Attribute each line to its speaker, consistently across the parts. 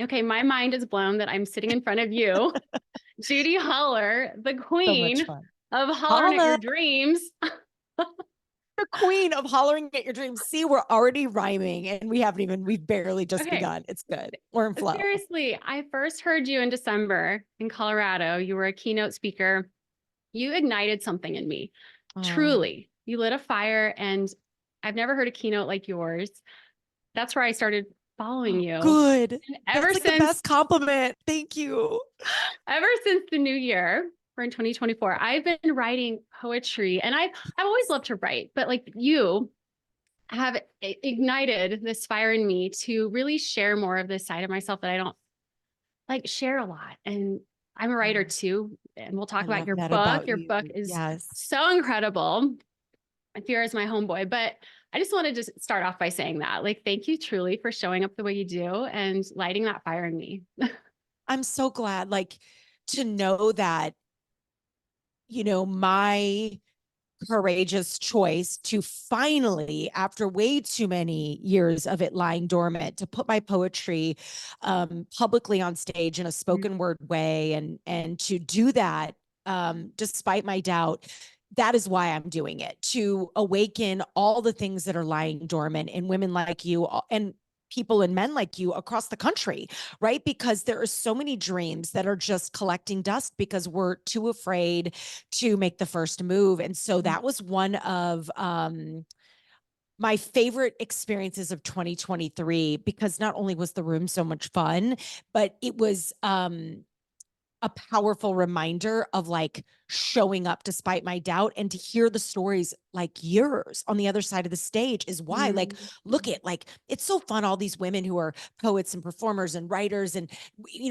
Speaker 1: Okay, my mind is blown that I'm sitting in front of you, Judi Holler, the
Speaker 2: So much
Speaker 1: queen
Speaker 2: fun.
Speaker 1: of hollering at your
Speaker 2: Holla,
Speaker 1: dreams.
Speaker 2: the queen of hollering at your dreams. See, we're already rhyming and we've barely just
Speaker 1: Okay,
Speaker 2: begun. It's good. We're in flow.
Speaker 1: seriously, I first heard you in December in Colorado. You were a keynote speaker. You ignited something in me.
Speaker 2: Oh,
Speaker 1: Truly, you lit a fire, and I've never heard a keynote like yours. That's where I started following you.
Speaker 2: good.
Speaker 1: And
Speaker 2: That's like the best compliment. Thank you.
Speaker 1: ever since the new year, we're in 2024, I've been writing poetry, and I've always loved to write, but like you have ignited this fire in me to really share more of this side of myself that I don't like share a lot. And I'm a writer
Speaker 2: Oh,
Speaker 1: too, and we'll talk
Speaker 2: I
Speaker 1: about
Speaker 2: love
Speaker 1: your
Speaker 2: that
Speaker 1: book.
Speaker 2: about
Speaker 1: Your book
Speaker 2: you.
Speaker 1: is
Speaker 2: Yes.
Speaker 1: so incredible. Fear is my homeboy, but I just wanted to start off by saying that, like, thank you truly for showing up the way you do and lighting that fire in me.
Speaker 2: I'm so glad, like, to know that, my courageous choice to finally, after way too many years of it lying dormant, to put my poetry publicly on stage in a spoken word way, and to do that despite my doubt. That is why I'm doing it, to awaken all the things that are lying dormant in women like you and people and men like you across the country, right? Because there are so many dreams that are just collecting dust because we're too afraid to make the first move. And so that was one of my favorite experiences of 2023, because not only was the room so much fun, but it was a powerful reminder of like showing up despite my doubt, and to hear the stories like yours on the other side of the stage is why, like, look at, like, it's so fun. All these women who are poets and performers and writers, and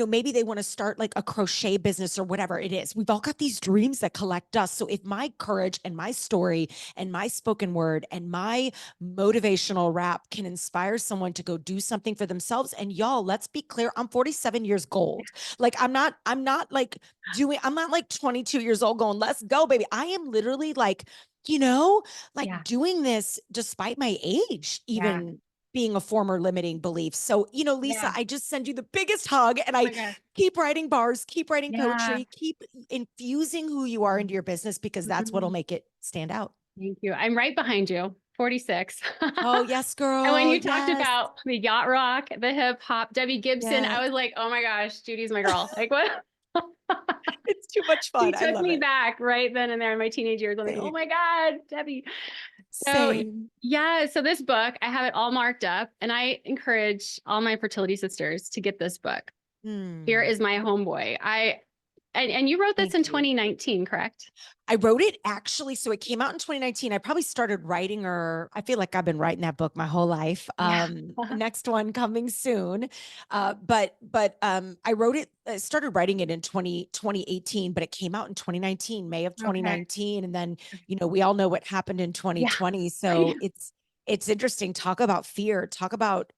Speaker 2: maybe they want to start like a crochet business or whatever it is. We've all got these dreams that collect us. So if my courage and my story and my spoken word and my motivational rap can inspire someone to go do something for themselves, and y'all, let's be clear, I'm 47 years old. Like, I'm not like I'm not like 22 years old going, let's go, baby. I am literally like, like
Speaker 1: Yeah.
Speaker 2: doing this despite my age,
Speaker 1: Yeah.
Speaker 2: even being a former limiting belief. So, Lisa,
Speaker 1: Yeah.
Speaker 2: I just send you the biggest hug, and
Speaker 1: Oh
Speaker 2: I
Speaker 1: my gosh.
Speaker 2: keep writing bars, keep writing
Speaker 1: Yeah.
Speaker 2: poetry, keep infusing who you are into your business, because that's what'll
Speaker 1: Mhm.
Speaker 2: make it stand out.
Speaker 1: Thank you. I'm right behind you, 46.
Speaker 2: Oh, yes,
Speaker 1: And when
Speaker 2: girl.
Speaker 1: you talked
Speaker 2: Yes.
Speaker 1: about the yacht rock, the hip hop, Debbie Gibson, I
Speaker 2: Yes.
Speaker 1: was like, oh my gosh, Judy's my girl. Like, what?
Speaker 2: It's too much
Speaker 1: She
Speaker 2: fun. I
Speaker 1: took
Speaker 2: love
Speaker 1: me
Speaker 2: it.
Speaker 1: back right then and there in my teenage years. I'm like, oh
Speaker 2: Same.
Speaker 1: my God, Debbie. So,
Speaker 2: Same.
Speaker 1: yeah. So, this book, I have it all marked up, and I encourage all my fertility sisters to get this book. Here
Speaker 2: Hmm.
Speaker 1: is my homeboy. And you wrote this
Speaker 2: Thank
Speaker 1: in
Speaker 2: you.
Speaker 1: 2019, correct?
Speaker 2: I wrote it actually. So it came out in 2019. I probably started writing, or I feel like I've been writing that book my whole life.
Speaker 1: Yeah.
Speaker 2: Next one coming soon. But I wrote it, I started writing it in 2018, but it came out in 2019, May of
Speaker 1: Okay.
Speaker 2: 2019. And then, we all know what happened in
Speaker 1: Yeah.
Speaker 2: 2020. So it's interesting. Talk about fear, talk about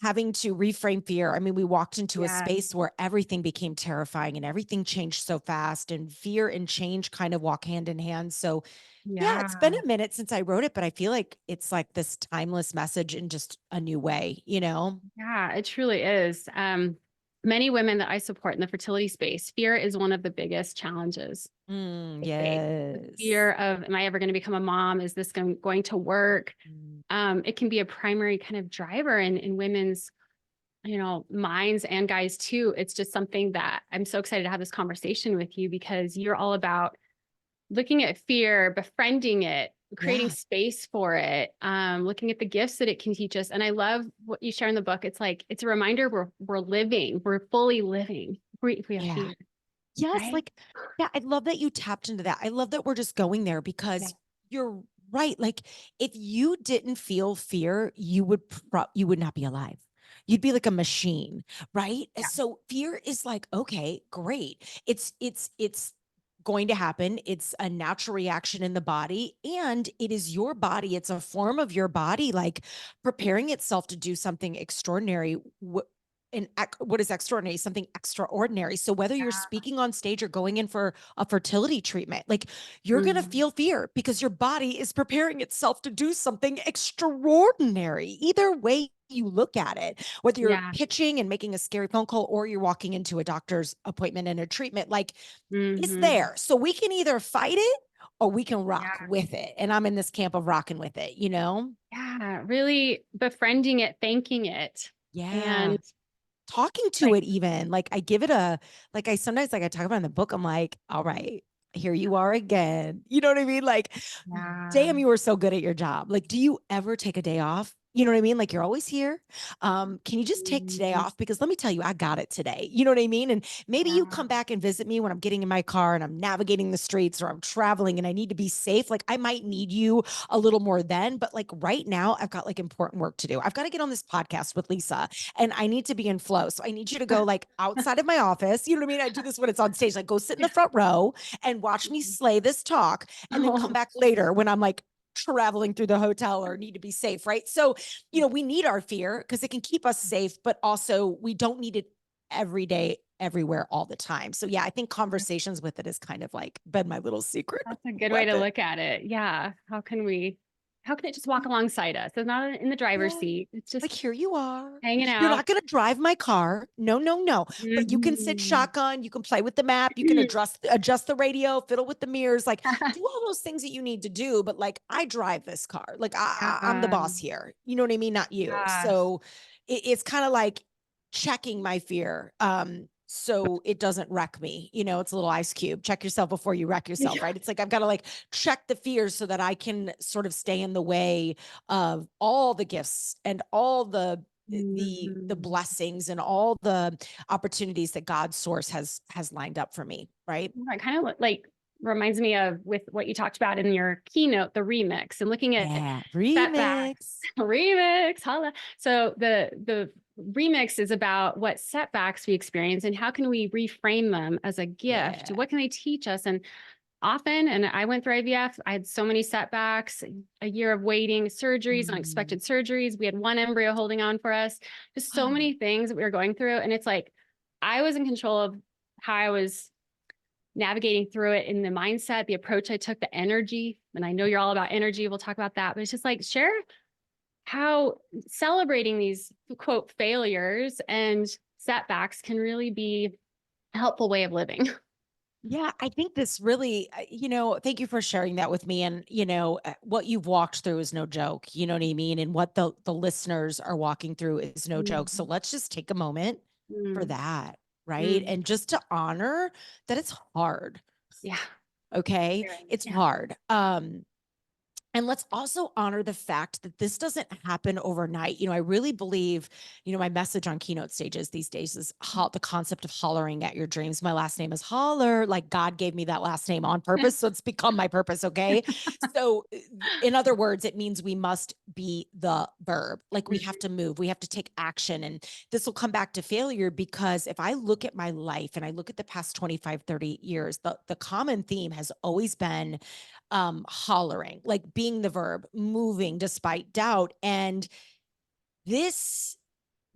Speaker 2: having to reframe fear. I mean, we walked into a
Speaker 1: Yeah.
Speaker 2: space where everything became terrifying and everything changed so fast, and fear and change kind of walk hand in hand. So, yeah, it's been
Speaker 1: Yeah.
Speaker 2: a minute since I wrote it, but I feel like it's like this timeless message in just a new way.
Speaker 1: Yeah, it truly is. Many women that I support in the fertility space, fear is one of the biggest challenges they face. The
Speaker 2: Yes.
Speaker 1: fear of, am I ever going to become a mom? Is this going to work?
Speaker 2: Mm.
Speaker 1: It can be a primary kind of driver in women's, minds, and guys too. It's just something that I'm so excited to have this conversation with you, because you're all about looking at fear, befriending it, creating
Speaker 2: Yeah.
Speaker 1: space for it, looking at the gifts that it can teach us. And I love what you share in the book. It's like, it's a reminder we're living, we're fully living if we have
Speaker 2: Yeah.
Speaker 1: fear,
Speaker 2: Yes.
Speaker 1: right?
Speaker 2: Like, yeah, I love that you tapped into that. I love that we're just going there,
Speaker 1: Yeah.
Speaker 2: because you're right. Like, if you didn't feel fear, you would not be alive. You'd be like a machine, right?
Speaker 1: Yeah.
Speaker 2: So fear is like, okay, great. It's going to happen. It's a natural reaction in the body, and it is your body. It's a form of your body, like preparing itself to do something extraordinary. what is extraordinary? Something extraordinary. So whether you're speaking on stage or going in for a fertility treatment, like you're going to feel fear because your body is preparing itself to do something extraordinary. Either way you look at it, whether you're
Speaker 1: Yeah.
Speaker 2: pitching and making a scary phone call or you're walking into a doctor's appointment and a treatment, like it's
Speaker 1: Mm-hmm.
Speaker 2: there. So we can either fight it or we can rock
Speaker 1: Yeah.
Speaker 2: with it. And I'm in this camp of rocking with it, you know?
Speaker 1: Yeah. Really befriending it, thanking it.
Speaker 2: Yeah.
Speaker 1: And
Speaker 2: Talking to
Speaker 1: like,
Speaker 2: it even, like I give it a, like I sometimes, like I talk about in the book, I'm like, all right, here you are again. You know what I mean? Like,
Speaker 1: yeah.
Speaker 2: damn, you were so good at your job. Like, do you ever take a day off? You know what I mean? Like you're always here. Can you just take today
Speaker 1: Mhm.
Speaker 2: off? Because let me tell you, I got it today. You know what I mean? And maybe you
Speaker 1: Yeah.
Speaker 2: come back and visit me when I'm getting in my car and I'm navigating the streets or I'm traveling and I need to be safe. Like I might need you a little more then, but like right now I've got like important work to do. I've got to get on this podcast with Lisa and I need to be in flow. So I need you to go like outside of my office. You know what I mean? I do this when it's on stage, like go sit in the front row and watch me slay this talk and then come
Speaker 1: Oh,
Speaker 2: back later when I'm like traveling through the hotel or need to be safe, right? So, you know, we need our fear because it can keep us safe, but also we don't need it every day, everywhere, all the time. So, yeah, I think conversations with it has kind of like been my little secret
Speaker 1: that's a good way to
Speaker 2: weapon.
Speaker 1: look at it. Yeah. How can it just walk alongside us? It's not in the driver's
Speaker 2: Yeah.
Speaker 1: seat. It's just
Speaker 2: Like, here you are.
Speaker 1: hanging
Speaker 2: You're
Speaker 1: out.
Speaker 2: not going to drive my car. No, no, no. But you can sit
Speaker 1: Mhm.
Speaker 2: shotgun. You can play with the map. You can adjust the radio, fiddle with the mirrors, like do all those things that you need to do. But like, I drive this car. Like, I'm the
Speaker 1: Yeah.
Speaker 2: boss here. You know what I mean? Not you.
Speaker 1: Yeah.
Speaker 2: So it's kind of like checking my fear. So it doesn't wreck me. You know, it's a little ice cube. Check yourself before you wreck yourself, right? It's like I've got to like check the fears so that I can sort of stay in the way of all the gifts and all the
Speaker 1: Mhm.
Speaker 2: blessings and all the opportunities that God's source has lined up for me, right?
Speaker 1: It kind of like reminds me of with what you talked about in your keynote, the remix and looking at
Speaker 2: Yeah,
Speaker 1: setbacks,
Speaker 2: remix.
Speaker 1: remix, holla. So the remix is about what setbacks we experience and how can we reframe them as a gift?
Speaker 2: Yeah.
Speaker 1: What can they teach us? And often, and I went through IVF, I had so many setbacks, a year of waiting, surgeries,
Speaker 2: Mm.
Speaker 1: unexpected surgeries. We had one embryo holding on for us, just so many things that we were going through. And it's like, I was in control of how I was navigating through it in the mindset, the approach I took, the energy. And I know you're all about energy. We'll talk about that, but it's just like, share how celebrating these quote failures and setbacks can really be a helpful way of living.
Speaker 2: Yeah, I think this really, you know, thank you for sharing that with me. And, you know, what you've walked through is no joke. You know what I mean? And what the listeners are walking through is no joke. So
Speaker 1: Mhm.
Speaker 2: let's just take a moment for
Speaker 1: Mm,
Speaker 2: that, right?
Speaker 1: mm,
Speaker 2: And just to honor that it's hard.
Speaker 1: yeah.
Speaker 2: Okay.
Speaker 1: Very.
Speaker 2: It's
Speaker 1: Yeah.
Speaker 2: hard. And let's also honor the fact that this doesn't happen overnight. You know, I really believe, you know, my message on keynote stages these days is the concept of hollering at your dreams. My last name is Holler. Like God gave me that last name on purpose. So it's become my purpose. Okay. So, in other words, it means we must be the verb. Like we have to move, we have to take action. And this will come back to failure because if I look at my life and I look at the past 25, 30 years, the common theme has always been hollering, like being the verb, moving despite doubt. And this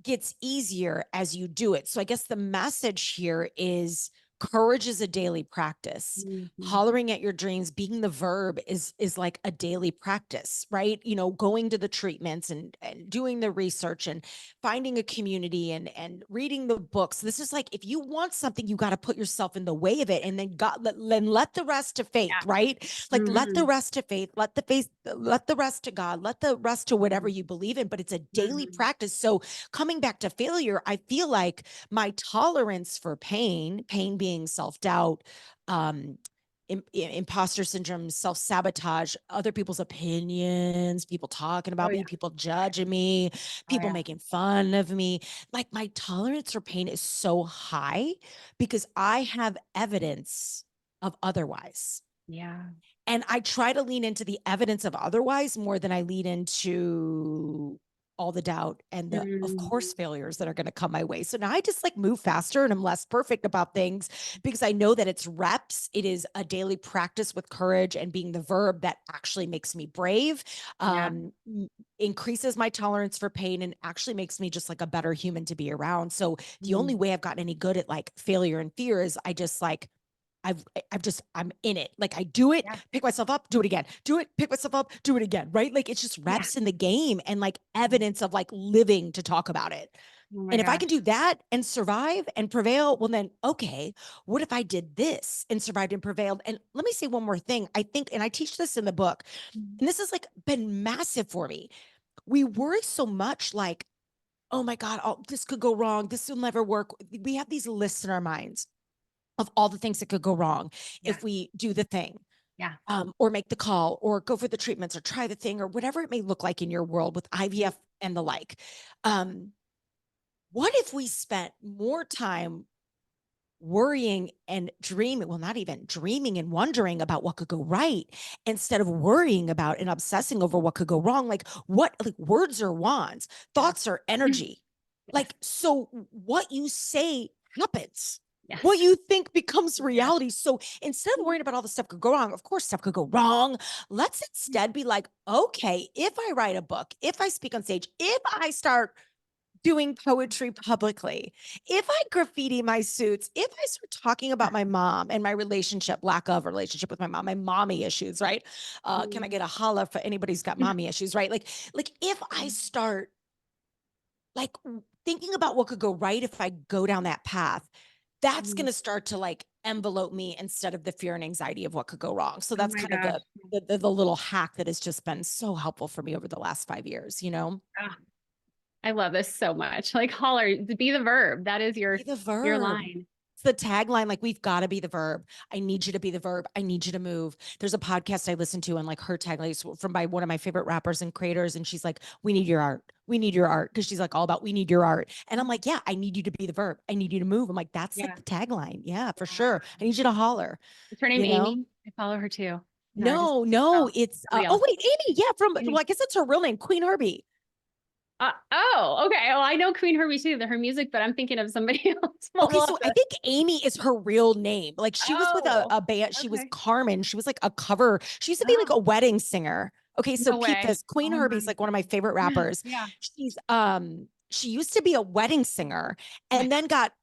Speaker 2: gets easier as you do it. So I guess the message here is courage is a daily practice.
Speaker 1: Mhm.
Speaker 2: Hollering at your dreams, being the verb is like a daily practice, right? You know, going to the treatments and doing the research and finding a community and reading the books. This is like if you want something, you got to put yourself in the way of it, and then let the rest to faith,
Speaker 1: Yeah.
Speaker 2: right? Like let the
Speaker 1: Mhm.
Speaker 2: rest to faith, let the rest to God, let the rest to whatever
Speaker 1: Mhm.
Speaker 2: you believe in. But it's a daily
Speaker 1: Mhm.
Speaker 2: practice. So coming back to failure, I feel like my tolerance for pain being self-doubt, um, imposter syndrome, self-sabotage, other people's opinions, people talking
Speaker 1: Oh
Speaker 2: about
Speaker 1: yeah.
Speaker 2: me, people judging me,
Speaker 1: Oh
Speaker 2: people
Speaker 1: yeah.
Speaker 2: making fun of me. Like my tolerance for pain is so high because I have evidence of otherwise.
Speaker 1: Yeah.
Speaker 2: And I try to lean into the evidence of otherwise more than I lean into all the doubt and the, of
Speaker 1: Mm,
Speaker 2: course, failures that are going to come my way. So now I just like move faster and I'm less perfect about things because I know that it's reps. It is a daily practice with courage and being the verb that actually makes me brave,
Speaker 1: yeah.
Speaker 2: increases my tolerance for pain, and actually makes me just like a better human to be around. So the only
Speaker 1: Mm,
Speaker 2: way I've gotten any good at like failure and fear is I just like, I'm in it. Like I do it,
Speaker 1: yeah.
Speaker 2: pick myself up, do it again, do it, pick myself up, do it again. Right. Like it's just
Speaker 1: Yeah.
Speaker 2: reps in the game and like evidence of like living to talk about it.
Speaker 1: Oh my
Speaker 2: And if I
Speaker 1: gosh.
Speaker 2: can do that and survive and prevail, well, then, okay, what if I did this and survived and prevailed? And let me say one more thing. I think, and I teach this in the book,
Speaker 1: Mm,
Speaker 2: and this has like been massive for me. We worry so much like, oh my God, oh, this could go wrong. This will never work. We have these lists in our minds of all the things that could go wrong
Speaker 1: yeah.
Speaker 2: if we do the thing,
Speaker 1: Yeah.
Speaker 2: or make the call or go for the treatments or try the thing or whatever it may look like in your world with IVF and the like. Um, what if we spent more time worrying and dreaming, well, not even dreaming and wondering about what could go right instead of worrying about and obsessing over what could go wrong? Like what, like words are wands,
Speaker 1: Yeah.
Speaker 2: thoughts are
Speaker 1: Mm,
Speaker 2: energy.
Speaker 1: yes.
Speaker 2: Like, so what you say happens. What
Speaker 1: Yes.
Speaker 2: you think becomes
Speaker 1: Yes.
Speaker 2: reality. So instead of worrying about all the stuff could go wrong, of course, stuff could go wrong. Let's instead be like, okay, if I write a book, if I speak on stage, if I start doing poetry publicly, if I graffiti my suits, if I start talking about my mom and my relationship, lack of relationship with my mom, my mommy issues, right? Can I
Speaker 1: Mm,
Speaker 2: get a holla for anybody who's got mommy issues, right? Like if I start like thinking about what could go right if I go down that path, that's
Speaker 1: mm.
Speaker 2: going to start to like envelope me instead of the fear and anxiety of what could go wrong. So
Speaker 1: Oh
Speaker 2: that's
Speaker 1: my
Speaker 2: kind of
Speaker 1: gosh.
Speaker 2: the little hack that has just been so helpful for me over the last 5 years, you know?
Speaker 1: Ah, I love this so much. Like holler, be the verb. That is
Speaker 2: Be the
Speaker 1: your
Speaker 2: verb.
Speaker 1: line.
Speaker 2: It's the tagline. Like, we've got to be the verb. I need you to be the verb. I need you to move. There's a podcast I listen to, and like her tagline is from by one of my favorite rappers and creators. And she's like, we need your art. We need your art. Cause she's like all about, we need your art. And I'm like, yeah, I need you to be the verb. I need you to move. I'm like, that's like
Speaker 1: Yeah.
Speaker 2: the tagline. Yeah, for
Speaker 1: Yeah.
Speaker 2: sure. I need you to holler,
Speaker 1: Is her name
Speaker 2: you know?
Speaker 1: Amy? I follow her too. No, I just,
Speaker 2: No, no,
Speaker 1: oh,
Speaker 2: it's, oh
Speaker 1: real.
Speaker 2: wait, Amy. Yeah. Well,
Speaker 1: Amy.
Speaker 2: I guess that's her real name, Queen Herbie.
Speaker 1: Oh, okay. Oh, I know Queen Herbie too, her music, but I'm thinking of somebody else.
Speaker 2: Okay,
Speaker 1: We'll
Speaker 2: so
Speaker 1: have
Speaker 2: I
Speaker 1: to,
Speaker 2: think Amy is her real name. Like she was with
Speaker 1: oh,
Speaker 2: a band. She was
Speaker 1: okay.
Speaker 2: Carmen. She was like a cover. She used to be like
Speaker 1: Oh,
Speaker 2: a wedding singer. Okay, so
Speaker 1: no
Speaker 2: keep
Speaker 1: way.
Speaker 2: this. Queen
Speaker 1: Oh my
Speaker 2: Herbie's like one of my
Speaker 1: God.
Speaker 2: favorite rappers.
Speaker 1: Yeah.
Speaker 2: She used to be a wedding singer
Speaker 1: Oh my
Speaker 2: and then got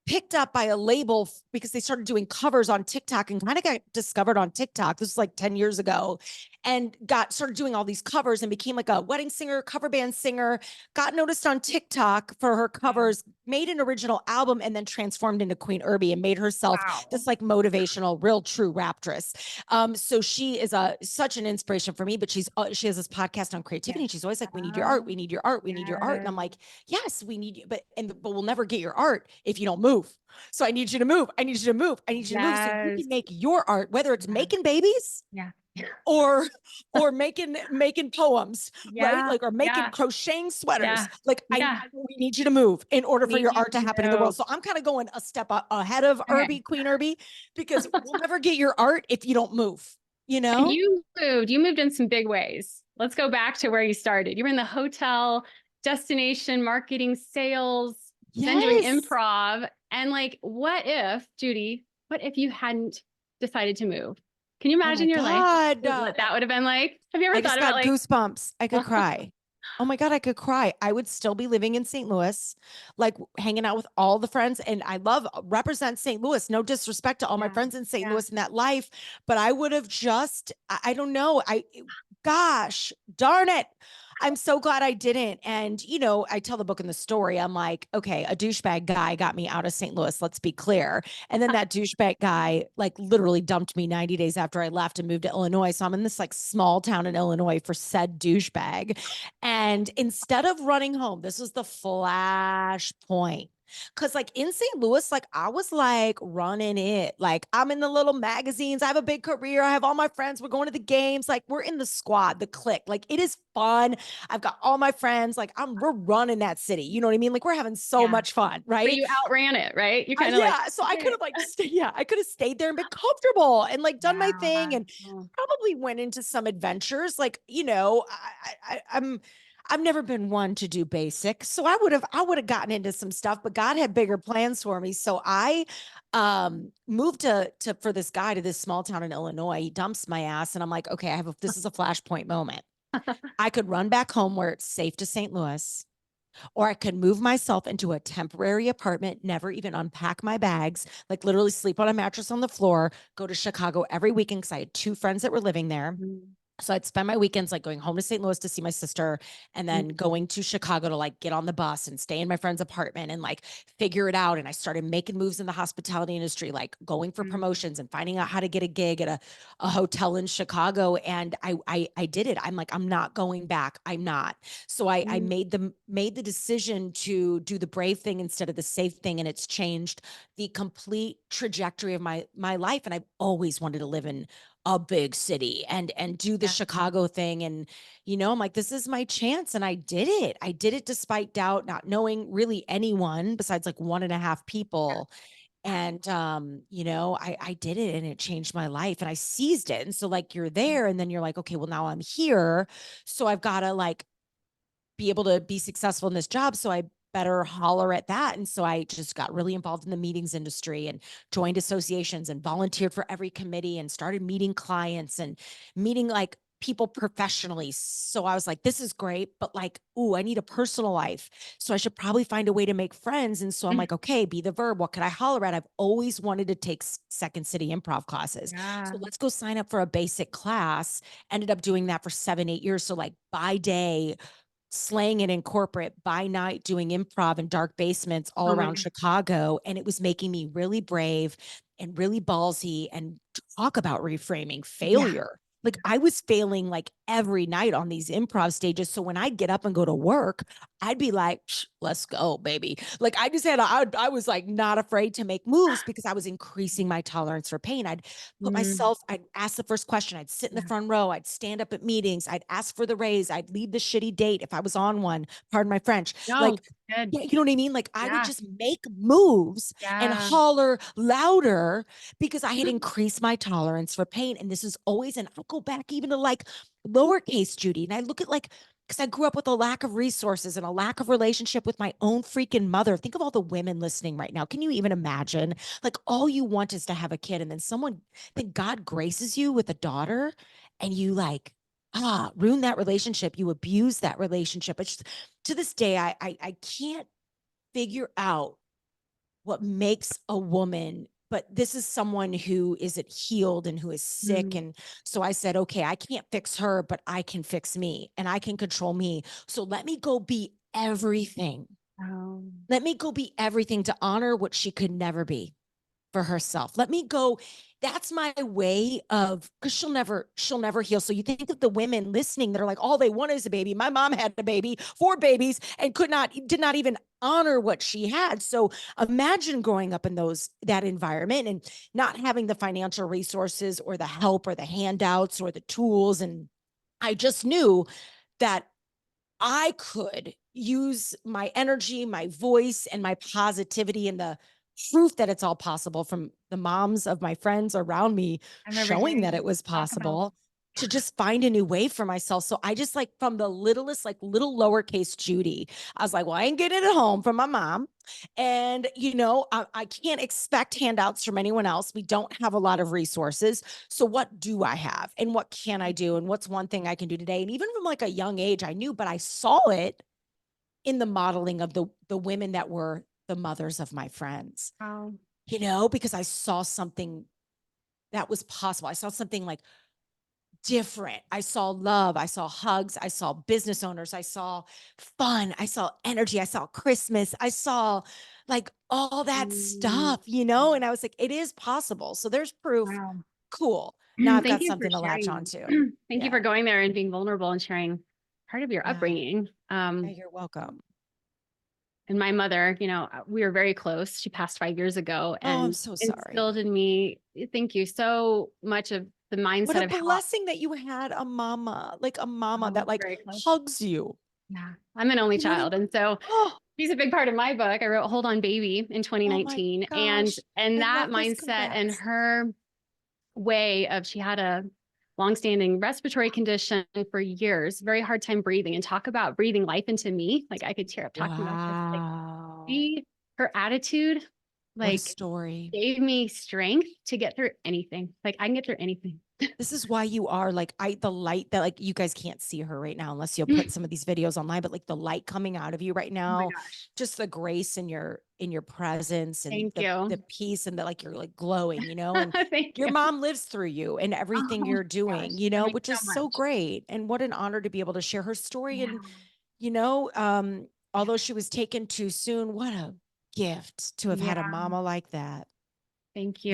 Speaker 2: picked up by a label because they started doing covers on TikTok and kind of got discovered on TikTok. This was like 10 years ago, and got started doing all these covers and became like a wedding singer, cover band singer, got noticed on TikTok for her
Speaker 1: God.
Speaker 2: covers, made an original album, and then transformed into Queen Herbie and made herself
Speaker 1: Wow.
Speaker 2: this like motivational, real true raptress. So she is such an inspiration for me, but she has this podcast on
Speaker 1: Yeah.
Speaker 2: creativity. And she's always like, we need your art,
Speaker 1: Oh,
Speaker 2: we need your art, we need your art. And
Speaker 1: yes.
Speaker 2: I'm like, yes, we need you, but we'll never get your art if you don't move. So I need you to move. I need you to move. I need you to move so you
Speaker 1: Yes.
Speaker 2: can make your art, whether it's
Speaker 1: Yeah.
Speaker 2: making babies
Speaker 1: Yeah.
Speaker 2: or making poems, right?
Speaker 1: Yeah.
Speaker 2: Like, or making
Speaker 1: Yeah.
Speaker 2: crocheting sweaters.
Speaker 1: Yeah.
Speaker 2: Like
Speaker 1: Yeah.
Speaker 2: we need you to move in order for
Speaker 1: Need
Speaker 2: your
Speaker 1: you
Speaker 2: art to happen in the
Speaker 1: to
Speaker 2: world. So I'm kind of going a step ahead of
Speaker 1: okay.
Speaker 2: Queen Herbie, because we'll never get your art if you don't move, you
Speaker 1: And
Speaker 2: know?
Speaker 1: you moved in some big ways. Let's go back to where you started. You were in the hotel, destination marketing, sales, then doing
Speaker 2: Yes.
Speaker 1: improv. And like, Judi, what if you hadn't decided to move? Can you
Speaker 2: Oh my
Speaker 1: imagine your life?
Speaker 2: God.
Speaker 1: What that would have been like? Have you ever
Speaker 2: I
Speaker 1: thought
Speaker 2: just
Speaker 1: about
Speaker 2: got
Speaker 1: like,
Speaker 2: goosebumps. I could cry. Oh my God, I could cry. I would still be living in St. Louis, like hanging out with all the friends. And I love represent St. Louis. No disrespect to all my
Speaker 1: yeah,
Speaker 2: friends in St.
Speaker 1: yeah,
Speaker 2: Louis in that life, but I would have just, I don't know. Gosh, darn it. I'm so glad I didn't. And, I tell the book in the story. I'm like, okay, a douchebag guy got me out of St. Louis. Let's be clear. And then that douchebag guy, like, literally dumped me 90 days after I left and moved to Illinois. So I'm in this like small town in Illinois for said douchebag. And instead of running home, this was the flash point. Cause like in St. Louis, like I was like running it. Like I'm in the little magazines. I have a big career. I have all my friends. We're going to the games. Like we're in the squad, the clique. Like it is fun. I've got all my friends. Like we're running that city. You know what I mean? Like we're having so
Speaker 1: yeah.
Speaker 2: much fun,
Speaker 1: But
Speaker 2: right?
Speaker 1: you outran it, right? You kind of like,
Speaker 2: Yeah. So I could
Speaker 1: okay.
Speaker 2: have like, I could have stayed there and been comfortable and like done my
Speaker 1: Yeah.
Speaker 2: thing and
Speaker 1: Oh,
Speaker 2: probably went into some adventures. Like, I've never been one to do basic. So I would have gotten into some stuff, but God had bigger plans for me. So I moved to for this guy to this small town in Illinois. He dumps my ass and I'm like, okay, this is a flashpoint moment. I could run back home where it's safe to St. Louis, or I could move myself into a temporary apartment, never even unpack my bags, like literally sleep on a mattress on the floor, go to Chicago every weekend because I had two friends that were living there.
Speaker 1: Mhm.
Speaker 2: So I'd spend my weekends like going home to St. Louis to see my sister and then going to Chicago to like get on the bus and stay in my friend's apartment and like figure it out. And I started making moves in the hospitality industry, like going for
Speaker 1: Mhm.
Speaker 2: promotions and finding out how to get a gig at a hotel in Chicago. And I did it. I'm like, I'm not going back. I'm not. So I
Speaker 1: Mhm.
Speaker 2: made the decision to do the brave thing instead of the safe thing. And it's changed the complete trajectory of my life. And I've always wanted to live in a big city and do the
Speaker 1: Yeah.
Speaker 2: Chicago thing. And, I'm like, this is my chance. And I did it. I did it despite doubt, not knowing really anyone besides like one and a half people. And, I did it and it changed my life and I seized it. And so like, you're there and then you're like, okay, well now I'm here. So I've got to like be able to be successful in this job. So I better holler at that. And so I just got really involved in the meetings industry and joined associations and volunteered for every committee and started meeting clients and meeting like people professionally. So I was like, this is great, but like, ooh, I need a personal life. So I should probably find a way to make friends. And so I'm like, okay, be the verb. What could I holler at? I've always wanted to take Second City improv classes.
Speaker 1: Yeah.
Speaker 2: So let's go sign up for a basic class. Ended up doing that for 7, 8 years. So like by day, slaying it in corporate, by night doing improv in dark basements all
Speaker 1: Oh my
Speaker 2: around
Speaker 1: God.
Speaker 2: Chicago. And it was making me really brave and really ballsy and talk about reframing
Speaker 1: Yeah.
Speaker 2: failure. Like I was failing like every night on these improv stages. So when I'd get up and go to work, I'd be like, let's go, baby. Like I was like not afraid to make moves because I was increasing my tolerance for pain.
Speaker 1: Mm,
Speaker 2: I'd ask the first question. I'd sit in the
Speaker 1: yeah.
Speaker 2: front row. I'd stand up at meetings. I'd ask for the raise. I'd leave the shitty date if I was on one, pardon my French.
Speaker 1: No,
Speaker 2: Like,
Speaker 1: good.
Speaker 2: yeah, you know what I mean? Like I would
Speaker 1: Yeah.
Speaker 2: just make moves and
Speaker 1: Yeah.
Speaker 2: holler louder because I had increased my tolerance for pain. And this is always, and I'll go back even to like lowercase Judi. And I look at like, because I grew up with a lack of resources and a lack of relationship with my own freaking mother. Think of all the women listening right now. Can you even imagine? Like all you want is to have a kid, and then God graces you with a daughter, and you like ruin that relationship. You abuse that relationship. It's just, to this day, I can't figure out what makes a woman, but this is someone who isn't healed and who is sick.
Speaker 1: Mm.
Speaker 2: And so I said, okay, I can't fix her, but I can fix me and I can control me. So let me go be everything.
Speaker 1: Oh.
Speaker 2: Let me go be everything to honor what she could never be for herself. Let me go. That's my way of, because she'll never heal. So you think of the women listening that are like, all they want is a baby. My mom had a baby, 4 babies, and did not even honor what she had. So imagine growing up in that environment and not having the financial resources or the help or the handouts or the tools. And I just knew that I could use my energy, my voice, and my positivity and the proof that it's all possible from the moms of my friends around me
Speaker 1: I remember
Speaker 2: showing
Speaker 1: hearing
Speaker 2: that
Speaker 1: you
Speaker 2: it was
Speaker 1: talk about.
Speaker 2: possible
Speaker 1: Yeah.
Speaker 2: to just find a new way for myself. So I just like from the littlest, like little lowercase Judi, I was like, well, I ain't getting it at home from my mom. And, I can't expect handouts from anyone else. We don't have a lot of resources. So what do I have and what can I do? And what's one thing I can do today? And even from like a young age, I knew, but I saw it in the modeling of the women that were the mothers of my friends,
Speaker 1: Wow.
Speaker 2: because I saw something that was possible. I saw something like different. I saw love. I saw hugs. I saw business owners. I saw fun. I saw energy. I saw Christmas. I saw like all that
Speaker 1: Mm,
Speaker 2: stuff, and I was like, it is possible. So there's proof.
Speaker 1: wow.
Speaker 2: Cool. Now I've
Speaker 1: Thank
Speaker 2: got
Speaker 1: you for
Speaker 2: something to latch on
Speaker 1: sharing.
Speaker 2: to.
Speaker 1: Thank you
Speaker 2: Yeah.
Speaker 1: for going there and being vulnerable and sharing part of your
Speaker 2: Yeah.
Speaker 1: upbringing.
Speaker 2: Yeah, you're welcome.
Speaker 1: And my mother, we were very close. She passed 5 years ago
Speaker 2: Oh, I'm
Speaker 1: and
Speaker 2: so sorry.
Speaker 1: instilled in me, thank you, so much of the
Speaker 2: What
Speaker 1: mindset
Speaker 2: a
Speaker 1: of how.
Speaker 2: blessing that you had a mama, like a mama
Speaker 1: Oh,
Speaker 2: that like
Speaker 1: very close.
Speaker 2: hugs you.
Speaker 1: Yeah. I'm an only
Speaker 2: You know what I mean?
Speaker 1: child. And so
Speaker 2: Oh,
Speaker 1: she's a big part of my book. I wrote Hold On Baby in
Speaker 2: oh my
Speaker 1: 2019. And
Speaker 2: gosh.
Speaker 1: and
Speaker 2: I
Speaker 1: that
Speaker 2: love this.
Speaker 1: mindset and
Speaker 2: Congrats.
Speaker 1: her way of she had longstanding respiratory condition for years, very hard time breathing, and talk about breathing life into me. Like I could tear up talking about this. Like
Speaker 2: Wow.
Speaker 1: her attitude,
Speaker 2: What a
Speaker 1: like
Speaker 2: story.
Speaker 1: gave me strength to get through anything. Like I can get through anything.
Speaker 2: This is why you are like, the light that, like, you guys can't see her right now unless you'll put some of these videos online, but like the light coming out of you right
Speaker 1: Oh my
Speaker 2: now,
Speaker 1: gosh.
Speaker 2: just the grace in your presence and
Speaker 1: Thank
Speaker 2: the
Speaker 1: you.
Speaker 2: peace and like you're like glowing, and
Speaker 1: Thank
Speaker 2: your
Speaker 1: you.
Speaker 2: mom lives through you and everything
Speaker 1: Oh
Speaker 2: you're
Speaker 1: my gosh.
Speaker 2: doing,
Speaker 1: That makes
Speaker 2: which
Speaker 1: so
Speaker 2: is so
Speaker 1: much.
Speaker 2: great. And what an honor to be able to share her story.
Speaker 1: Yeah.
Speaker 2: And, you know, um, although she was taken too soon, what a gift to have had a
Speaker 1: Yeah.
Speaker 2: mama like that.
Speaker 1: Thank you.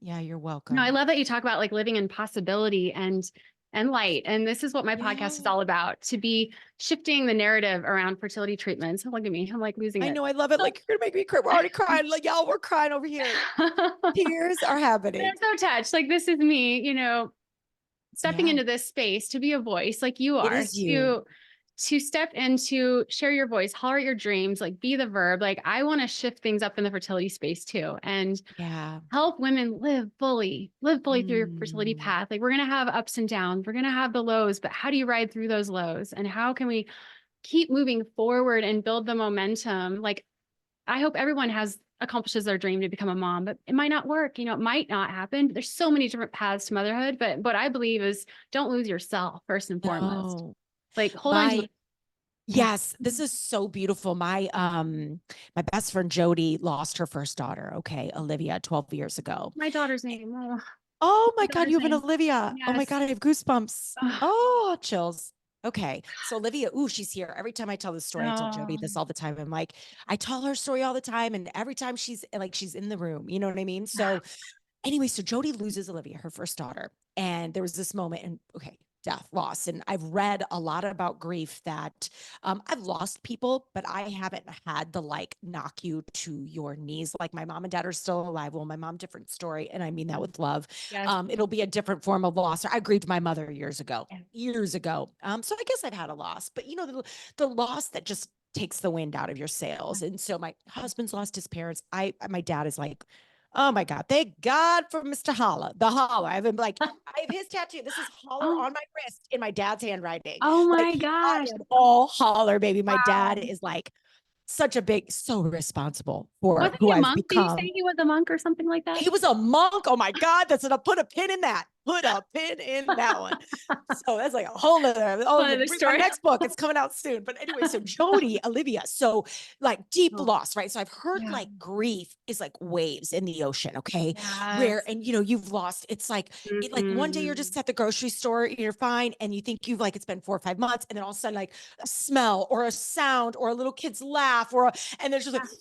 Speaker 2: Yeah, you're
Speaker 1: No, I
Speaker 2: welcome.
Speaker 1: love that you talk about like living in possibility and light. And this is what my podcast is
Speaker 2: Yeah.
Speaker 1: all about, to be shifting the narrative around fertility treatments. Look at me. I'm like losing
Speaker 2: I
Speaker 1: it.
Speaker 2: know, I love it. Like, you're gonna make me cry. We're already crying. Like, y'all, we're crying over here.
Speaker 1: I'm
Speaker 2: Tears are happening.
Speaker 1: so touched. Like this is me, stepping
Speaker 2: Yeah,
Speaker 1: into this space to be a voice like you
Speaker 2: it
Speaker 1: are,
Speaker 2: is you.
Speaker 1: to step into, share your voice, holler at your dreams, like be the verb. Like I want to shift things up in the fertility space too, and
Speaker 2: Yeah.
Speaker 1: help women live fully through your fertility
Speaker 2: Mm.
Speaker 1: path. Like we're going to have ups and downs. We're going to have the lows, but how do you ride through those lows? And how can we keep moving forward and build the momentum? Like I hope everyone accomplishes their dream to become a mom, but it might not work. It might not happen. There's so many different paths to motherhood, but what I believe is don't lose yourself first and foremost.
Speaker 2: No.
Speaker 1: Like hold on to
Speaker 2: My
Speaker 1: it. Yeah.
Speaker 2: Yes, this is so beautiful. My best friend Jody lost her first daughter, okay, Olivia, 12 years ago.
Speaker 1: My daughter's name. Oh,
Speaker 2: Oh
Speaker 1: my
Speaker 2: my God,
Speaker 1: daughter's
Speaker 2: you have an
Speaker 1: name.
Speaker 2: Olivia. Oh my
Speaker 1: Yes.
Speaker 2: God, I have goosebumps.
Speaker 1: Oh,
Speaker 2: Oh, chills. Okay. So Olivia, ooh, she's here. Every time I tell this story, I tell Jody this all the time. I'm like, I tell her story all the time. And every time she's in the room, you know what I mean? So anyway, so Jody loses Olivia, her first daughter. And there was this moment, and okay, death, loss. And I've read a lot about grief that I've lost people, but I haven't had the like knock you to your knees. Like my mom and dad are still alive. Well, my mom, different story. And I mean that with love.
Speaker 1: yes.
Speaker 2: It'll be a different form of loss. I grieved my mother years ago,
Speaker 1: Yeah.
Speaker 2: years ago. So I guess I've had a loss, but the loss that just takes the wind out of your sails. And so my husband's lost his parents. My dad is like, oh my God. Thank God for Mr. Holla, the Holler. I've been like, I have his tattoo. This is Holler
Speaker 1: Oh,
Speaker 2: on my wrist in my dad's handwriting.
Speaker 1: oh
Speaker 2: Like,
Speaker 1: my
Speaker 2: I
Speaker 1: gosh.
Speaker 2: am all Holler, baby. My dad
Speaker 1: Wow.
Speaker 2: is like so responsible for
Speaker 1: Wasn't
Speaker 2: who
Speaker 1: he a
Speaker 2: I've
Speaker 1: monk? Did you
Speaker 2: become.
Speaker 1: say he was a monk or something like that?
Speaker 2: He was a monk. Oh my God. Put a pin in that. Put a pin in that one. So that's like a whole nother,
Speaker 1: Another
Speaker 2: read my
Speaker 1: story.
Speaker 2: next book. It's coming out soon. But anyway, so Jody, Olivia, so like deep
Speaker 1: Oh,
Speaker 2: loss, right? So I've heard
Speaker 1: yeah.
Speaker 2: like grief is like waves in the ocean, okay? Where,
Speaker 1: Yes.
Speaker 2: and you've lost, it's like one day you're
Speaker 1: Mhm.
Speaker 2: just at the grocery store, you're fine, and you think it's been 4 or 5 months, and then all of a sudden, like a smell or a sound or a little kid's laugh and there's just like,
Speaker 1: Yeah.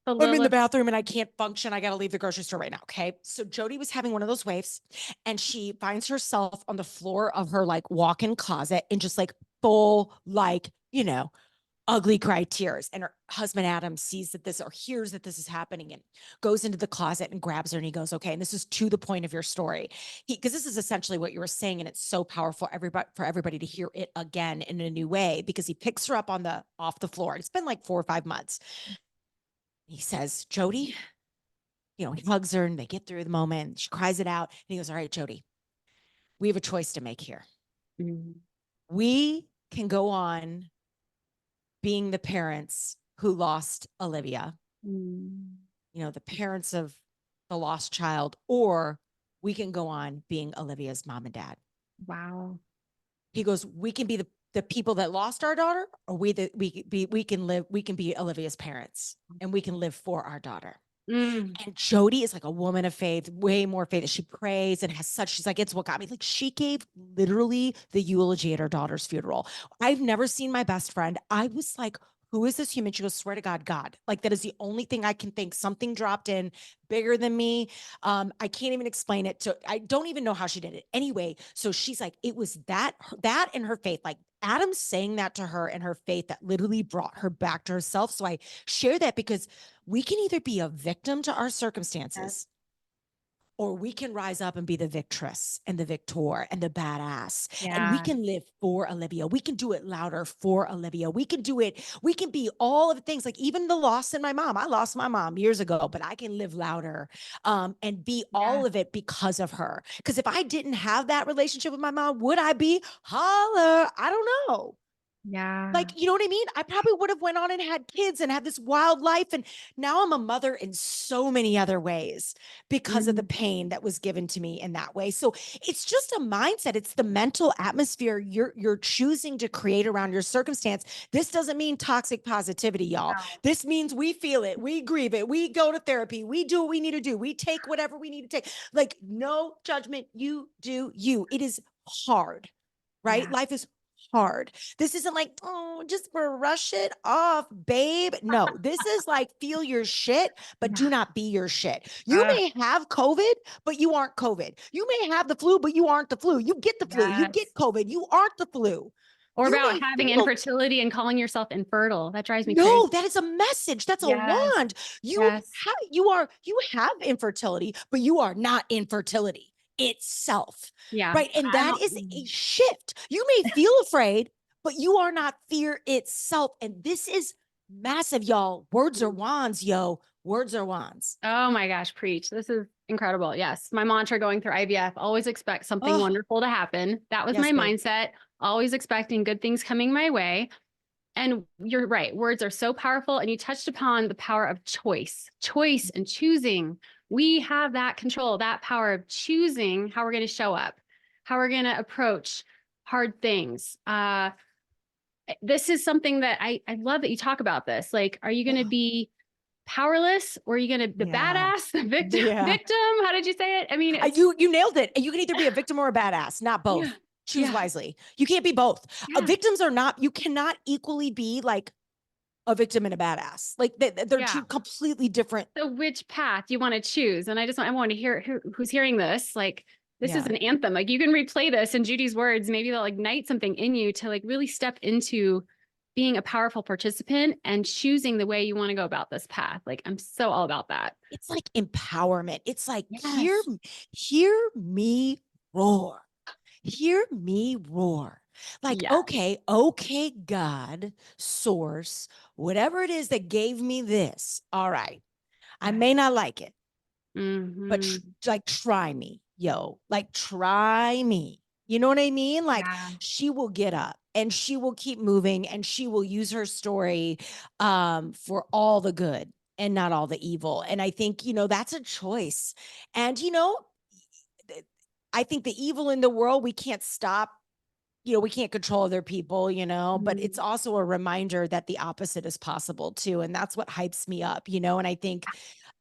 Speaker 1: The
Speaker 2: I'm in the
Speaker 1: Lilith.
Speaker 2: bathroom and I can't function. I got to leave the grocery store right now. Okay. So Jody was having one of those waves and she finds herself on the floor of her like walk-in closet and just like full, like, ugly cry tears. And her husband, Adam, sees that this or hears that this is happening and goes into the closet and grabs her and he goes, okay. And this is to the point of your story. Because this is essentially what you were saying. And it's so powerful for everybody to hear it again in a new way, because he picks her up off the floor. It's been like 4 or 5 months. He says, Jody, he hugs her and they get through the moment. She cries it out. And he goes, all right, Jody, we have a choice to make here.
Speaker 1: Mhm.
Speaker 2: We can go on being the parents who lost Olivia,
Speaker 1: Mm.
Speaker 2: the parents of the lost child, or we can go on being Olivia's mom and dad.
Speaker 1: Wow.
Speaker 2: He goes, we can be the people that lost our daughter, or we can be Olivia's parents and we can live for our daughter.
Speaker 1: Mm.
Speaker 2: And Jody is like a woman of faith, way more faith. She prays and she's like, it's what got me. Like, she gave literally the eulogy at her daughter's funeral. I've never seen my best friend. I was like, who is this human? She goes, swear to God, God. Like, that is the only thing I can think. Something dropped in bigger than me. I can't even explain it. I don't even know how she did it. Anyway, so she's like, it was that and her faith, like Adam saying that to her and her faith, that literally brought her back to herself. So I share that because we can either be a victim to our
Speaker 1: Yes.
Speaker 2: circumstances or we can rise up and be the victress and the victor and the badass. And we
Speaker 1: Yeah.
Speaker 2: can live for Olivia. We can do it louder for Olivia. We can do it. We can be all of the things, like even the loss in my mom. I lost my mom years ago, but I can live louder and be all of it because of her. Because if I didn't have that relationship with my mom, would I be holler? I don't know.
Speaker 1: Yeah.
Speaker 2: Like, you know what I mean? I probably would have went on and had kids and had this wild life. And now I'm a mother in so many other ways because of the pain that was given to me in that way. So it's just a mindset. It's the mental atmosphere you're choosing to create around your circumstance. This doesn't mean toxic positivity, y'all.
Speaker 1: No.
Speaker 2: This means we feel it, we grieve it, we go to therapy, we do what we need to do, we take whatever we need to take. Like, no judgment. You do you. It is hard, right?
Speaker 1: Yeah.
Speaker 2: Life is hard. This isn't like, oh, just brush it off, babe. No, this is like, feel your shit, but do not be your shit. You may have COVID, but you aren't COVID. You may have the flu, but you aren't the flu. You get the flu, you get
Speaker 1: Yes.
Speaker 2: COVID, you aren't the flu.
Speaker 1: Or
Speaker 2: You
Speaker 1: about
Speaker 2: may
Speaker 1: having
Speaker 2: feel-
Speaker 1: infertility and calling yourself infertile. That drives me
Speaker 2: No,
Speaker 1: crazy.
Speaker 2: that is a message. That's a
Speaker 1: Yes.
Speaker 2: wand. You
Speaker 1: Yes.
Speaker 2: you have infertility, but you are not infertility itself.
Speaker 1: Yeah.
Speaker 2: Right. And that is a shift. You may feel afraid, but you are not fear itself. And this is massive, y'all. Words are wands, yo. Words are wands.
Speaker 1: Oh my gosh, preach. This is incredible. Yes. My mantra going through IVF, always expect something
Speaker 2: Oh,
Speaker 1: wonderful to happen. That was
Speaker 2: yes,
Speaker 1: my
Speaker 2: babe.
Speaker 1: mindset, always expecting good things coming my way. And you're right. Words are so powerful. And you touched upon the power of choice and choosing. We have that control, that power of choosing how we're going to show up, how we're going to approach hard things. This is something that I love that you talk about this. Like, are you going to be powerless, or are you going to the badass, the victim?
Speaker 2: Yeah.
Speaker 1: Victim? How did you say it? I mean,
Speaker 2: You nailed it. You can either be a victim or a badass, not both.
Speaker 1: Yeah.
Speaker 2: Choose
Speaker 1: Yeah.
Speaker 2: wisely. You can't be both.
Speaker 1: Yeah.
Speaker 2: Victims are not, you cannot equally be like a victim and a badass. Like they're two completely different.
Speaker 1: So which path you want to choose? And I want to hear who's hearing this. Like, this is an anthem. Like, you can replay this in Judi's words. Maybe they'll ignite something in you to like really step into being a powerful participant and choosing the way you want to go about this path. Like, I'm so all about that.
Speaker 2: It's like empowerment. It's like,
Speaker 1: Yes.
Speaker 2: hear me roar. Hear me roar. Like,
Speaker 1: Yeah.
Speaker 2: okay, God, source, whatever it is that gave me this. All right. I may not like it, but like, try me, yo. Like, try me. You know what I mean? Like, she will get up and she will keep moving and she will use her story for all the good and not all the evil. And I think, that's a choice. And, I think the evil in the world, we can't stop. We can't control other people, but it's also a reminder that the opposite is possible too. And that's what hypes me up, and I think,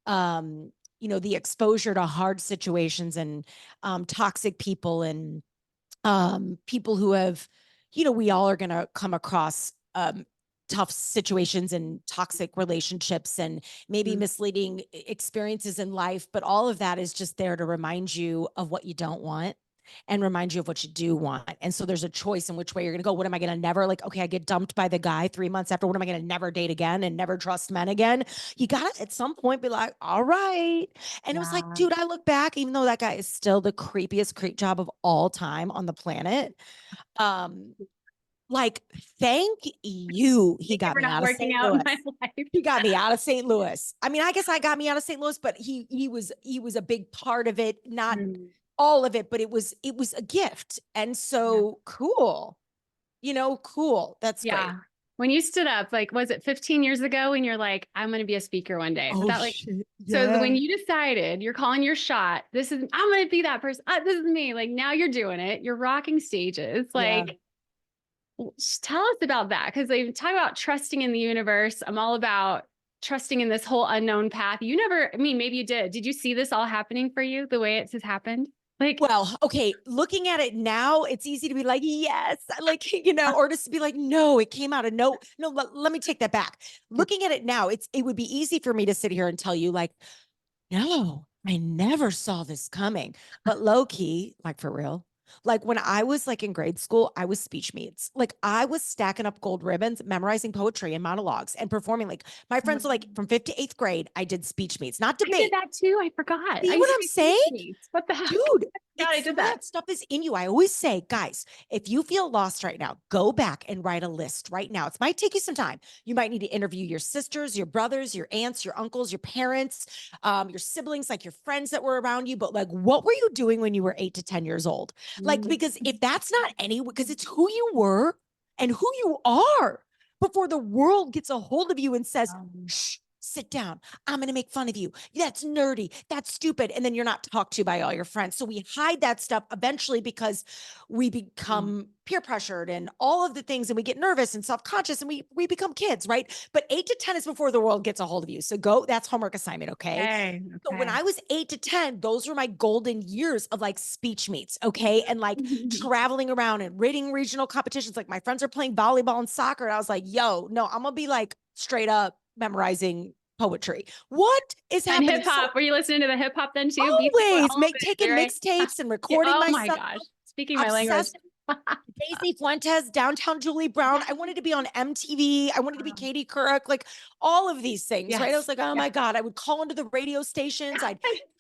Speaker 2: the exposure to hard situations and toxic people and people who have, we all are going to come across tough situations and toxic relationships and maybe misleading experiences in life. But all of that is just there to remind you of what you don't want and remind you of what you do want. And so there's a choice in which way you're going to go. What am I going to never, like, okay, I get dumped by the guy 3 months after. What am I going to never date again and never trust men again? You got to at some point be like, all right. And it was like, dude, I look back, even though that guy is still the creepiest creep job of all time on the planet. Like, thank you. He got me out of St. Louis. He got me out of St. Louis. I mean, I guess I got me out of St. Louis, but he was a big part of it, not all of it, but it was a gift. And so cool. Cool. That's great.
Speaker 1: When you stood up, like, was it 15 years ago when you're like, I'm going to be a speaker one day?
Speaker 2: Oh,
Speaker 1: that like, so when you decided you're calling your shot, I'm going to be that person. This is me. Like, now you're doing it. You're rocking stages. Like, tell us about that. Cause they talk about trusting in the universe. I'm all about trusting in this whole unknown path. Maybe you did. Did you see this all happening for you the way it has happened? Like,
Speaker 2: well, okay. Looking at it now, it's easy to be like, yes, like, or just to be like, no, it came out of no, let me take that back. Looking at it now, it would be easy for me to sit here and tell you like, no, I never saw this coming, but low key, like for real, Like when I was like in grade school, I was speech meets. Like I was stacking up gold ribbons, memorizing poetry and monologues and performing. Like my friends were like from 5th to 8th grade, I did speech meets, not
Speaker 1: I did
Speaker 2: debate.
Speaker 1: that too. I forgot. I
Speaker 2: See
Speaker 1: used
Speaker 2: what
Speaker 1: to
Speaker 2: I'm
Speaker 1: do
Speaker 2: saying?
Speaker 1: speech meets. What the heck?
Speaker 2: Dude,
Speaker 1: God, I
Speaker 2: it's
Speaker 1: did
Speaker 2: some of
Speaker 1: that.
Speaker 2: that stuff is in you. I always say, guys, if you feel lost right now, go back and write a list right now. It might take you some time. You might need to interview your sisters, your brothers, your aunts, your uncles, your parents, your siblings, like your friends that were around you. But like, what were you doing when you were 8 to 10 years old? Like, because if that's not any, because it's who you were and who you are before the world gets a hold of you and says, shh, sit down. I'm going to make fun of you. That's nerdy. That's stupid. And then you're not talked to by all your friends. So we hide that stuff eventually because we become peer pressured and all of the things, and we get nervous and self-conscious, and we become kids, right? But 8 to 10 is before the world gets a hold of you. So go, that's homework assignment. Okay.
Speaker 1: Okay.
Speaker 2: So when I was 8 to 10, those were my golden years of like speech meets. Okay. And like traveling around and reading regional competitions. Like my friends are playing volleyball and soccer. And I was like, yo, no, I'm gonna be like straight up memorizing poetry. What is
Speaker 1: And
Speaker 2: happening?
Speaker 1: hip hop. Were you listening to the hip hop then too? Beats Before
Speaker 2: Always
Speaker 1: all of
Speaker 2: taking
Speaker 1: it, right?
Speaker 2: mixtapes and
Speaker 1: Yeah,
Speaker 2: recording
Speaker 1: oh my
Speaker 2: myself.
Speaker 1: gosh. Speaking my language.
Speaker 2: Obsessed. Daisy Fuentes, Downtown Julie Brown. I wanted to be on MTV. I wanted to be Katie Couric, like all of these things, right? I was
Speaker 1: Yes.
Speaker 2: like, oh my God, I would call into the radio stations. I'd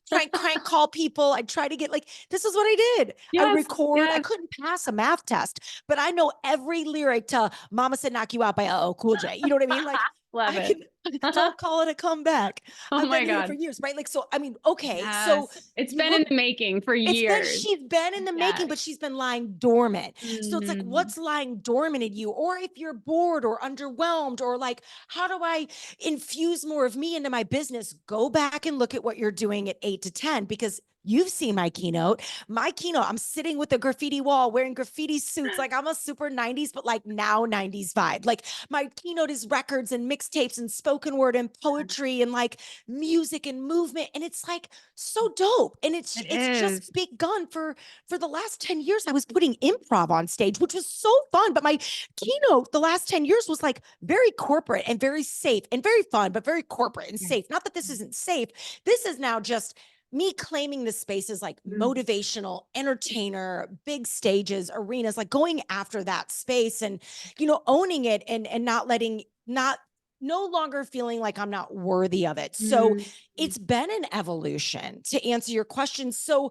Speaker 2: try and crank call people. I'd try to get like, this is what I did. I would
Speaker 1: Yes.
Speaker 2: record. I
Speaker 1: Yes.
Speaker 2: couldn't pass a math test, but I know every lyric to Mama Said Knock You Out by LL Cool J. You know what I mean? Like,
Speaker 1: Love
Speaker 2: I
Speaker 1: it.
Speaker 2: can, don't call it a comeback.
Speaker 1: Oh
Speaker 2: I've
Speaker 1: my
Speaker 2: been here
Speaker 1: God.
Speaker 2: for years, right? Like, so, I mean, okay. So
Speaker 1: Yes. It's
Speaker 2: you
Speaker 1: been in
Speaker 2: look,
Speaker 1: the making for
Speaker 2: it's been,
Speaker 1: years.
Speaker 2: she's been in the making,
Speaker 1: Yes.
Speaker 2: but she's been lying dormant. So it's like,
Speaker 1: Mhm.
Speaker 2: what's lying dormant in you? Or if you're bored or underwhelmed, or like, how do I infuse more of me into my business? Go back and look at what you're doing at 8 to 10, because you've seen my keynote. My keynote, I'm sitting with a graffiti wall wearing graffiti suits. Like I'm a super 90s, but like now 90s vibe. Like my keynote is records and mixtapes and spoken word and poetry and like music and movement. And it's like so dope. And
Speaker 1: It
Speaker 2: it's just
Speaker 1: is.
Speaker 2: begun for the last 10 years. I was putting improv on stage, which was so fun. But my keynote the last 10 years was like very corporate and very safe and very fun, but very corporate and
Speaker 1: Yes.
Speaker 2: safe. Not that this isn't safe. This is now just me claiming the space as like motivational, entertainer, big stages, arenas, like going after that space and, owning it and not letting, not, no longer feeling like I'm not worthy of it. So it's been an evolution to answer your question. So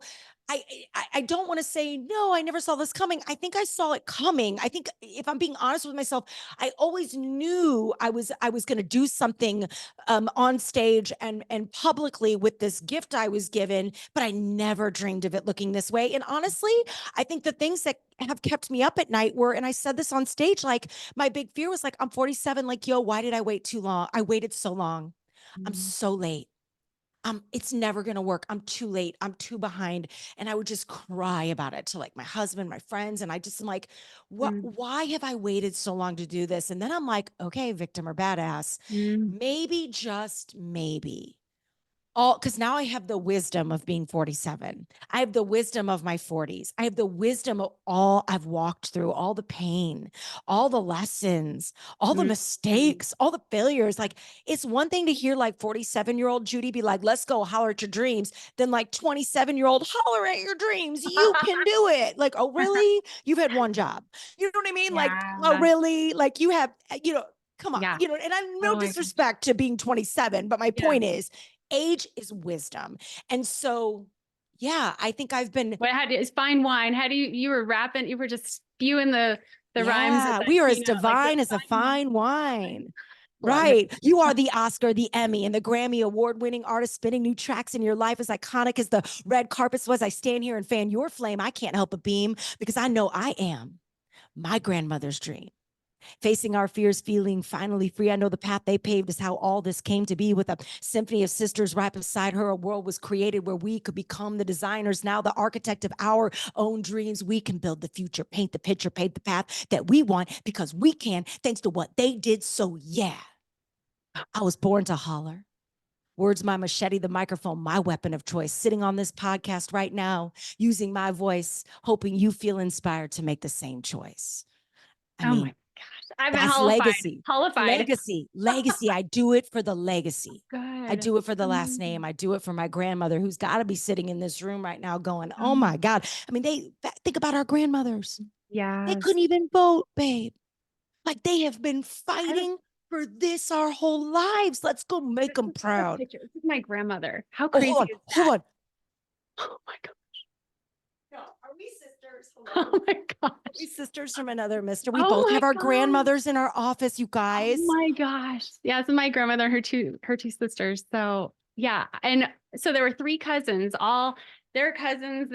Speaker 2: I don't want to say, no, I never saw this coming. I think I saw it coming. I think if I'm being honest with myself, I always knew I was going to do something on stage and publicly with this gift I was given, but I never dreamed of it looking this way. And honestly, I think the things that have kept me up at night were, and I said this on stage, like my big fear was like, I'm 47. Like, yo, why did I wait too long? I waited so long. I'm so late. It's never going to work. I'm too late. I'm too behind. And I would just cry about it to like my husband, my friends. And I just am like, why have I waited so long to do this? And then I'm like, okay, victim or badass, maybe, just maybe, because now I have the wisdom of being 47. I have the wisdom of my 40s. I have the wisdom of all I've walked through, all the pain, all the lessons, all the mistakes, all the failures. Like it's one thing to hear like 47-year-old Judi be like, let's go holler at your dreams. Then like 27-year-old holler at your dreams. You can do it. Like, oh, really? You've had one job. You know what I mean? Like, oh,
Speaker 1: Yeah.
Speaker 2: really? Like you have, come on,
Speaker 1: Yeah.
Speaker 2: and I'm no
Speaker 1: Oh my gosh.
Speaker 2: disrespect to being 27, but my
Speaker 1: Yeah.
Speaker 2: point is, age is wisdom. And so, yeah, I think I've been.
Speaker 1: What had it's fine wine. How do you were rapping, you were just spewing the rhymes at
Speaker 2: Yeah,
Speaker 1: that
Speaker 2: we are as
Speaker 1: keynote, like the
Speaker 2: divine as a
Speaker 1: fine
Speaker 2: fine
Speaker 1: wine.
Speaker 2: wine.
Speaker 1: Love it.
Speaker 2: Right. You are the Oscar, the Emmy, and the Grammy award-winning artist spinning new tracks in your life, as iconic as the red carpets was. I stand here and fan your flame. I can't help but beam because I know I am my grandmother's dream. Facing our fears, feeling finally free. I know the path they paved is how all this came to be. With a symphony of sisters right beside her, a world was created where we could become the designers, now the architect of our own dreams. We can build the future, paint the picture, pave the path that we want, because we can, thanks to what they did. So yeah, I was born to holler. Words, my machete, the microphone, my weapon of choice. Sitting on this podcast right now, using my voice, hoping you feel inspired to make the same choice. I
Speaker 1: Oh my
Speaker 2: mean,
Speaker 1: gosh. I've been
Speaker 2: That's
Speaker 1: hollified.
Speaker 2: legacy.
Speaker 1: Hollified.
Speaker 2: Legacy. I do it for the legacy. I
Speaker 1: Good.
Speaker 2: do it for the last name. I do it for my grandmother, who's got to be sitting in this room right now going, oh
Speaker 1: Um,
Speaker 2: my God. I mean, think about our grandmothers. They
Speaker 1: yes.
Speaker 2: couldn't even vote, babe. Like they have been
Speaker 1: I have
Speaker 2: fighting for this our whole lives. Let's go make them
Speaker 1: a
Speaker 2: proud.
Speaker 1: picture. This is my grandmother. How
Speaker 2: Oh,
Speaker 1: crazy is
Speaker 2: hold
Speaker 1: that?
Speaker 2: on.
Speaker 1: Oh my God.
Speaker 2: No, are we sisters? Hold on.
Speaker 1: Oh my
Speaker 2: Are
Speaker 1: gosh.
Speaker 2: we sisters from another mister? We
Speaker 1: Oh
Speaker 2: both
Speaker 1: my
Speaker 2: have our
Speaker 1: God.
Speaker 2: grandmothers in our office, you
Speaker 1: Oh
Speaker 2: guys.
Speaker 1: my gosh. Yeah, so my grandmother, her two sisters. So yeah. And so there were three cousins, all their cousins,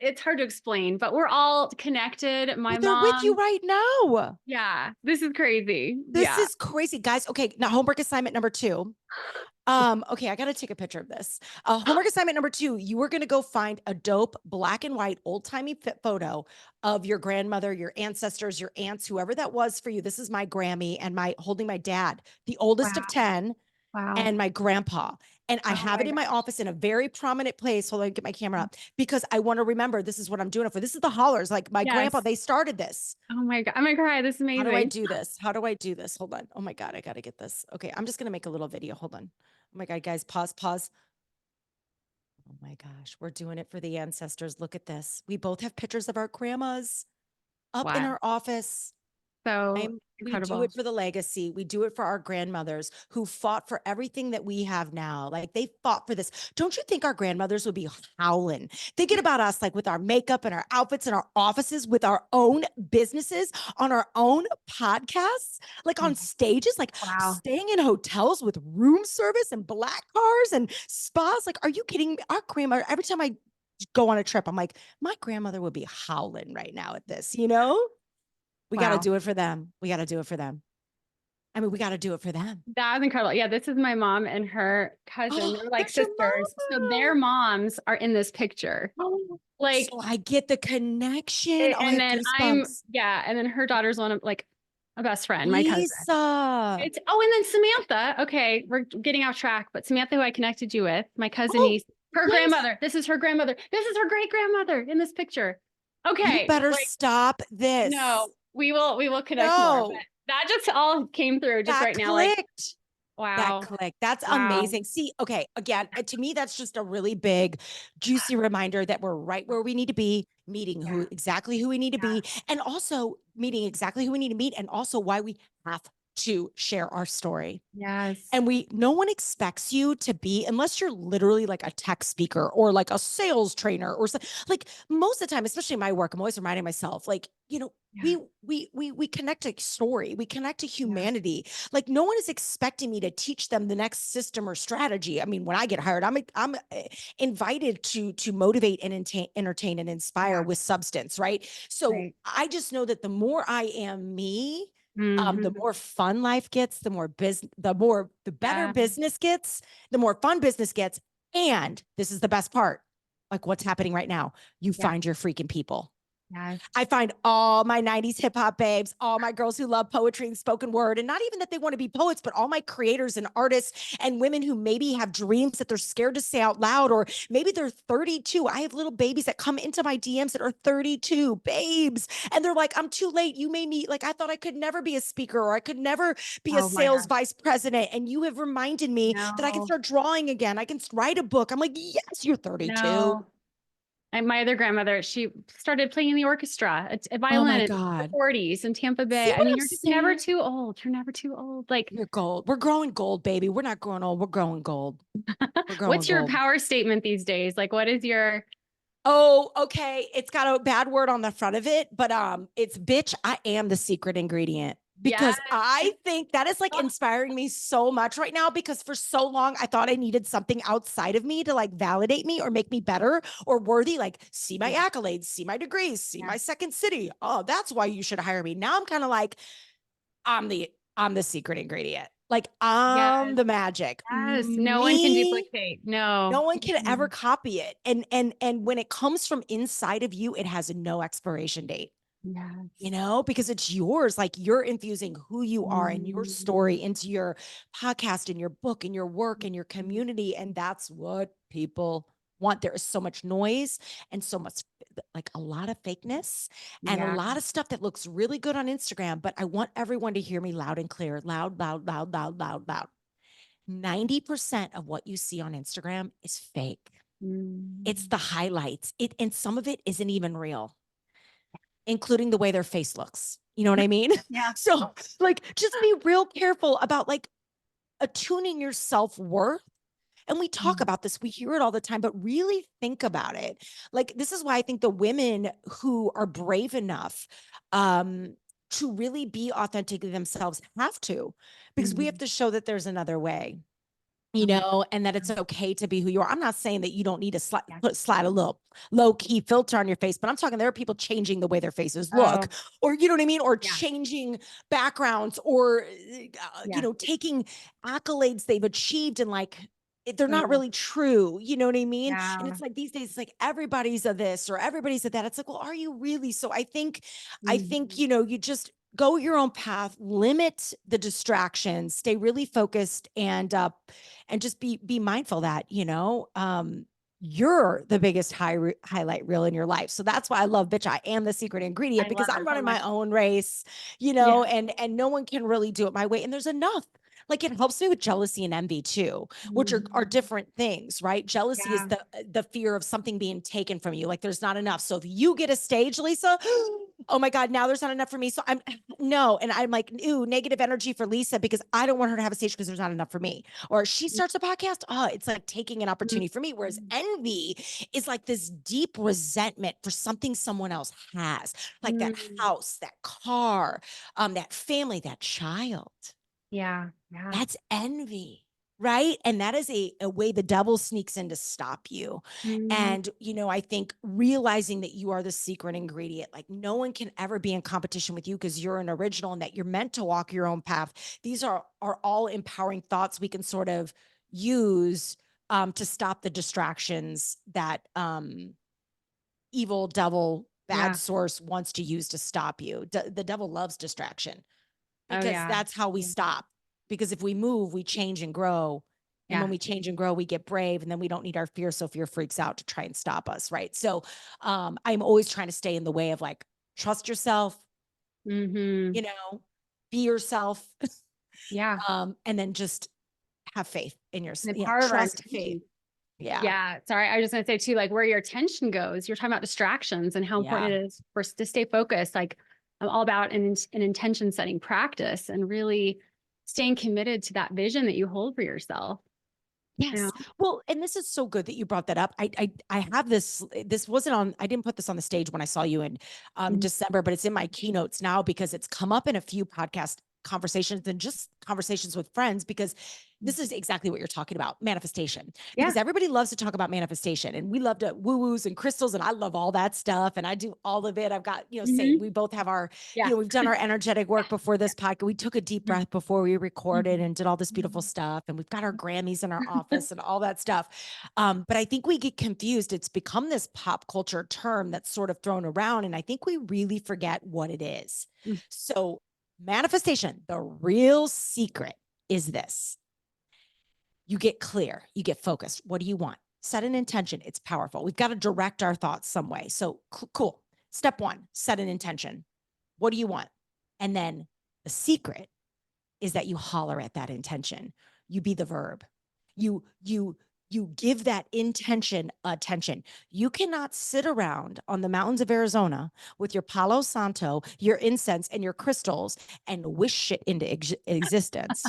Speaker 1: it's hard to explain, but we're all connected. My
Speaker 2: Well, they're with you
Speaker 1: mom,
Speaker 2: right now.
Speaker 1: yeah, this is crazy.
Speaker 2: This
Speaker 1: Yeah.
Speaker 2: is crazy, guys. Okay, now homework assignment number 2. Okay, I gotta take a picture of this. Homework assignment number 2, you are gonna go find a dope black and white old-timey fit photo of your grandmother, your ancestors, your aunts, whoever that was for you. This is my Grammy and my holding my dad, the oldest of
Speaker 1: Wow.
Speaker 2: 10,
Speaker 1: Wow.
Speaker 2: and my grandpa. And I
Speaker 1: Oh
Speaker 2: have
Speaker 1: my
Speaker 2: it in my
Speaker 1: gosh.
Speaker 2: office in a very prominent place. Hold on, get my camera up because I want to remember this is what I'm doing it for. This is the Hollers. Like my grandpa,
Speaker 1: Yes.
Speaker 2: they started this.
Speaker 1: Oh my God. I'm gonna cry. This is
Speaker 2: How do I
Speaker 1: amazing.
Speaker 2: do this? How do I do this? Hold on. Oh my God, I got to get this. Okay, I'm just going to make a little video. Hold on. Oh my God, guys, pause. Oh my gosh, we're doing it for the ancestors. Look at this. We both have pictures of our grandmas up in
Speaker 1: Wow.
Speaker 2: our office.
Speaker 1: So
Speaker 2: We do
Speaker 1: incredible.
Speaker 2: it for the legacy. We do it for our grandmothers who fought for everything that we have now. Like they fought for this. Don't you think our grandmothers would be howling thinking about us, like with our makeup and our outfits and our offices, with our own businesses, on our own podcasts, like on stages, like
Speaker 1: Wow.
Speaker 2: staying in hotels with room service and black cars and spas? Like, are you kidding me? Our grandmother, every time I go on a trip, I'm like, my grandmother would be howling right now at this, you know? We got to
Speaker 1: Wow.
Speaker 2: do it for them. We got to do it for them. I mean, we got to do it for them.
Speaker 1: That was incredible. Yeah, this is my mom and her cousin.
Speaker 2: Oh,
Speaker 1: They're like
Speaker 2: that's your
Speaker 1: sisters. So their
Speaker 2: mama.
Speaker 1: moms are in this picture.
Speaker 2: Oh,
Speaker 1: Like,
Speaker 2: so I get the connection. Oh, I
Speaker 1: and
Speaker 2: have
Speaker 1: then
Speaker 2: goosebumps.
Speaker 1: and then her daughter's one of like a best friend, my cousin.
Speaker 2: Lisa.
Speaker 1: And then Samantha. Okay, we're getting off track, but Samantha, who I connected you with, my cousin
Speaker 2: Oh,
Speaker 1: niece, her
Speaker 2: yes.
Speaker 1: grandmother. This is her grandmother. This is her great grandmother in this picture.
Speaker 2: You
Speaker 1: Okay,
Speaker 2: better
Speaker 1: like
Speaker 2: stop this.
Speaker 1: no, we will connect more. But
Speaker 2: No,
Speaker 1: that just all came through just
Speaker 2: that
Speaker 1: right now. Like,
Speaker 2: clicked. That
Speaker 1: wow,
Speaker 2: click. That's
Speaker 1: wow,
Speaker 2: amazing. See, okay, again, to me, that's just a really big, juicy reminder that we're right where we need to be, meeting
Speaker 1: yeah,
Speaker 2: exactly who we need to
Speaker 1: yeah,
Speaker 2: be, and also meeting exactly who we need to meet, and also why we have to share our story.
Speaker 1: yes,
Speaker 2: And no one expects you to be, unless you're literally like a tech speaker or like a sales trainer or something. Like most of the time, especially in my work, I'm always reminding myself, like, you know,
Speaker 1: yeah,
Speaker 2: we connect a story, we connect to
Speaker 1: yeah,
Speaker 2: humanity. Like no one is expecting me to teach them the next system or strategy. I mean, when I get hired, I'm invited to motivate and entertain and inspire
Speaker 1: yeah,
Speaker 2: with substance, right? So
Speaker 1: right.
Speaker 2: I just know that the more I am me, the
Speaker 1: Mhm.
Speaker 2: more fun life gets, the better
Speaker 1: Yeah,
Speaker 2: business gets, the more fun business gets. And this is the best part. Like what's happening right now, you
Speaker 1: yeah,
Speaker 2: find your freaking people.
Speaker 1: yes,
Speaker 2: I find all my 90s hip hop babes, all my girls who love poetry and spoken word, and not even that they want to be poets, but all my creators and artists and women who maybe have dreams that they're scared to say out loud, or maybe they're 32. I have little babies that come into my DMs that are 32 babes, and they're like, I'm too late. You made me like, I thought I could never be a speaker or I could never be a
Speaker 1: oh my
Speaker 2: sales
Speaker 1: gosh,
Speaker 2: vice president. And you have reminded me that I can
Speaker 1: no,
Speaker 2: start drawing again. I can write a book. I'm like, yes, you're 32.
Speaker 1: no. And my other grandmother, she started playing in the orchestra, a
Speaker 2: Oh my
Speaker 1: violin in the
Speaker 2: God.
Speaker 1: 40s in Tampa
Speaker 2: See
Speaker 1: Bay. I
Speaker 2: what
Speaker 1: mean,
Speaker 2: I'm
Speaker 1: you're just never
Speaker 2: saying?
Speaker 1: too old. You're never too old. Like,
Speaker 2: You're gold. We're growing gold, baby. We're not growing old. We're growing gold. We're growing
Speaker 1: what's your
Speaker 2: gold.
Speaker 1: power statement these days? Like, what is your,
Speaker 2: Oh, okay. It's got a bad word on the front of it, but it's bitch, I am the secret ingredient.
Speaker 1: yeah,
Speaker 2: Because I think that is like inspiring me so much right now because for so long I thought I needed something outside of me to like validate me or make me better or worthy. Like, see my
Speaker 1: yeah,
Speaker 2: accolades, see my degrees, see
Speaker 1: yeah,
Speaker 2: my second city. Oh, that's why you should hire me. Now I'm kind of like, I'm the secret ingredient. Like I'm
Speaker 1: yes,
Speaker 2: the magic.
Speaker 1: yes. No one can
Speaker 2: Me,
Speaker 1: duplicate.
Speaker 2: no
Speaker 1: No.
Speaker 2: one can ever
Speaker 1: Mhm.
Speaker 2: copy it. And when it comes from inside of you, it has no expiration date. You
Speaker 1: Yes.
Speaker 2: know, because it's yours. Like you're infusing who you are and your
Speaker 1: Mhm.
Speaker 2: story into your podcast and your book and your work and your community. And that's what people want, there is so much noise and so much, like a lot of fakeness and a
Speaker 1: Yeah.
Speaker 2: lot of stuff that looks really good on Instagram, but I want everyone to hear me loud and clear, loud, loud, loud, loud, loud, loud. 90% of what you see on Instagram is fake. It's
Speaker 1: Mm.
Speaker 2: the highlights. And some of it isn't even real, including the way their face looks. You know what I mean?
Speaker 1: Yeah.
Speaker 2: So like, just be real careful about like attuning your self-worth. And we talk
Speaker 1: Mm.
Speaker 2: about this, we hear it all the time, but really think about it. Like, this is why I think the women who are brave enough to really be authentically themselves have to, because we have
Speaker 1: Mhm.
Speaker 2: to show that there's another way, you
Speaker 1: Oh my
Speaker 2: know, and that it's
Speaker 1: God.
Speaker 2: okay to be who you are. I'm not saying that you don't need to
Speaker 1: Yeah.
Speaker 2: slide a little low key filter on your face, but I'm talking there are people changing the way their faces look,
Speaker 1: Oh,
Speaker 2: or you know what I mean, or
Speaker 1: yeah.
Speaker 2: changing backgrounds, or you
Speaker 1: Yeah.
Speaker 2: know, taking accolades they've achieved and like they're not
Speaker 1: Oh,
Speaker 2: really true. You know what I mean? And
Speaker 1: yeah.
Speaker 2: it's like these days, it's like everybody's a this or everybody's a that. It's like, well, are you really? So I think,
Speaker 1: Mhm.
Speaker 2: you know, you just go your own path, limit the distractions, stay really focused, and just be mindful that, you know, you're the biggest highlight reel in your life. So that's why I love bitch. I am the secret ingredient
Speaker 1: I love
Speaker 2: because I'm
Speaker 1: it so
Speaker 2: running
Speaker 1: much.
Speaker 2: my own race, you
Speaker 1: Yeah.
Speaker 2: know, and no one can really do it my way. And there's enough. Like, it helps me with jealousy and envy too, which are
Speaker 1: Mhm.
Speaker 2: different things, right? Jealousy is
Speaker 1: Yeah.
Speaker 2: the fear of something being taken from you. Like, there's not enough. So if you get a stage, Lisa, oh my God, now there's not enough for me. So I'm no, and I'm like, ooh, negative energy for Lisa because I don't want her to have a stage because there's not enough for me. Or she starts a podcast, oh, it's like taking an opportunity for me. Whereas
Speaker 1: Mhm.
Speaker 2: envy is like this deep resentment for something someone else has, like that
Speaker 1: Mm.
Speaker 2: house, that car, that family, that child.
Speaker 1: Yeah. Yeah.
Speaker 2: That's envy, right? And that is a way the devil sneaks in to stop you.
Speaker 1: Mm.
Speaker 2: And, you know, I think realizing that you are the secret ingredient, like no one can ever be in competition with you because you're an original and that you're meant to walk your own path. These are all empowering thoughts we can sort of use to stop the distractions that evil devil bad
Speaker 1: Yeah.
Speaker 2: source wants to use to stop you. The devil loves distraction
Speaker 1: Oh,
Speaker 2: because
Speaker 1: yeah.
Speaker 2: that's how we
Speaker 1: Yeah.
Speaker 2: stop. Because if we move, we change and grow. And when
Speaker 1: Yeah.
Speaker 2: we change and grow, we get brave, and then we don't need our fear. So fear freaks out to try and stop us. Right. So I'm always trying to stay in the way of like, trust yourself,
Speaker 1: Mhm.
Speaker 2: you know, be yourself,
Speaker 1: Yeah.
Speaker 2: and then just have faith in
Speaker 1: And
Speaker 2: yourself.
Speaker 1: the
Speaker 2: Yeah.
Speaker 1: power of our
Speaker 2: Trust faith.
Speaker 1: intention.
Speaker 2: Yeah.
Speaker 1: Yeah. Sorry. I was just going to say too, like where your attention goes, you're talking about distractions and how
Speaker 2: Yeah.
Speaker 1: important it is for us to stay focused. Like I'm all about an intention setting practice and really staying committed to that vision that you hold for yourself. You know?
Speaker 2: Yes. Well, and this is so good that you brought that up. I have this, this wasn't on, I didn't put this on the stage when I saw you in
Speaker 1: Mhm.
Speaker 2: December, but it's in my keynotes now because it's come up in a few podcast conversations and just conversations with friends, because this is exactly what you're talking about, manifestation.
Speaker 1: Yeah.
Speaker 2: Because everybody loves to talk about manifestation and we love to woo-woos and crystals, and I love all that stuff and I do all of it. I've got, you know, same.
Speaker 1: Mhm.
Speaker 2: We both have our,
Speaker 1: Yeah.
Speaker 2: you know, we've done our energetic
Speaker 1: Yeah.
Speaker 2: work before
Speaker 1: Yeah.
Speaker 2: this podcast. We took a deep
Speaker 1: Mhm.
Speaker 2: breath before we recorded
Speaker 1: Mhm.
Speaker 2: and did all this beautiful
Speaker 1: Mhm.
Speaker 2: stuff. And we've got our Grammys in our office and all that stuff. But I think we get confused. It's become this pop culture term that's sort of thrown around. And I think we really forget what it is.
Speaker 1: Mm.
Speaker 2: So, manifestation, the real secret is this: you get clear, you get focused. What do you want? Set an intention. It's powerful. We've got to direct our thoughts some way. So, cool. Step one, set an intention. What do you want? And then the secret is that you holler at that intention. You be the verb. You give that intention attention. You cannot sit around on the mountains of Arizona with your Palo Santo, your incense, and your crystals and wish shit into existence.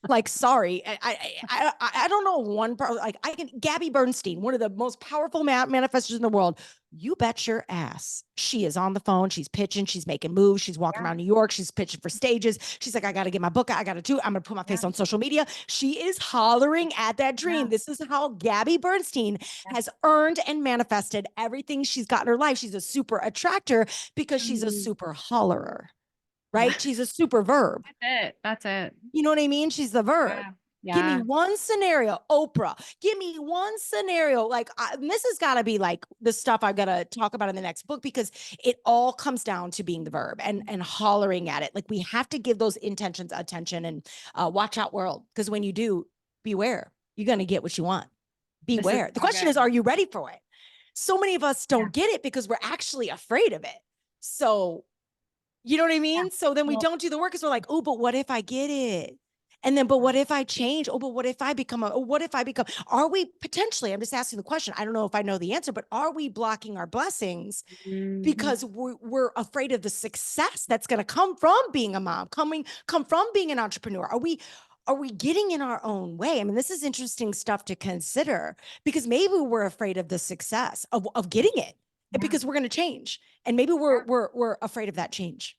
Speaker 2: Like, sorry, I don't know one part. Like, I can Gabby Bernstein, one of the most powerful manifestors in the world. You bet your ass she is on the phone. She's pitching. She's making moves. She's walking
Speaker 1: Yeah.
Speaker 2: around New York. She's pitching for stages. She's like, I got to get my book. I got to do. I'm going to put my
Speaker 1: Yeah.
Speaker 2: face on social media. She is hollering at that
Speaker 1: Yeah.
Speaker 2: dream. This is how Gabby Bernstein
Speaker 1: Yeah.
Speaker 2: has earned and manifested everything she's got in her life. She's a super attractor because she's a
Speaker 1: Mhm.
Speaker 2: super hollerer,
Speaker 1: Yeah.
Speaker 2: right? She's a super verb.
Speaker 1: That's it. That's it.
Speaker 2: You know what I mean? She's the verb.
Speaker 1: Yeah.
Speaker 2: Give me
Speaker 1: Yeah.
Speaker 2: one scenario, Oprah. Give me one scenario. Like, this has got to be like the stuff I've got to talk about in the next book, because it all comes down to being the verb and hollering at it. Like, we have to give those intentions attention and watch out, world. Because when you do, beware, you're going to get what you want.
Speaker 1: This is
Speaker 2: beware. The
Speaker 1: so
Speaker 2: question is,
Speaker 1: good.
Speaker 2: are you ready for it? So many of us
Speaker 1: Yeah.
Speaker 2: don't get it because we're actually afraid of it. So, you know what I
Speaker 1: Yeah.
Speaker 2: mean? So then we
Speaker 1: Well,
Speaker 2: don't do the work because we're like, oh, but what if I get it? And then, but what if I change? Oh, but what if I become what if I become, are we potentially, I'm just asking the question. I don't know if I know the answer, but are we blocking our blessings
Speaker 1: mhm.
Speaker 2: because we're afraid of the success that's going to come from being a mom, come from being an entrepreneur? Are we getting in our own way? I mean, this is interesting stuff to consider because maybe we're afraid of the success of getting it
Speaker 1: Yeah.
Speaker 2: because we're going to change. And maybe we're afraid of that change.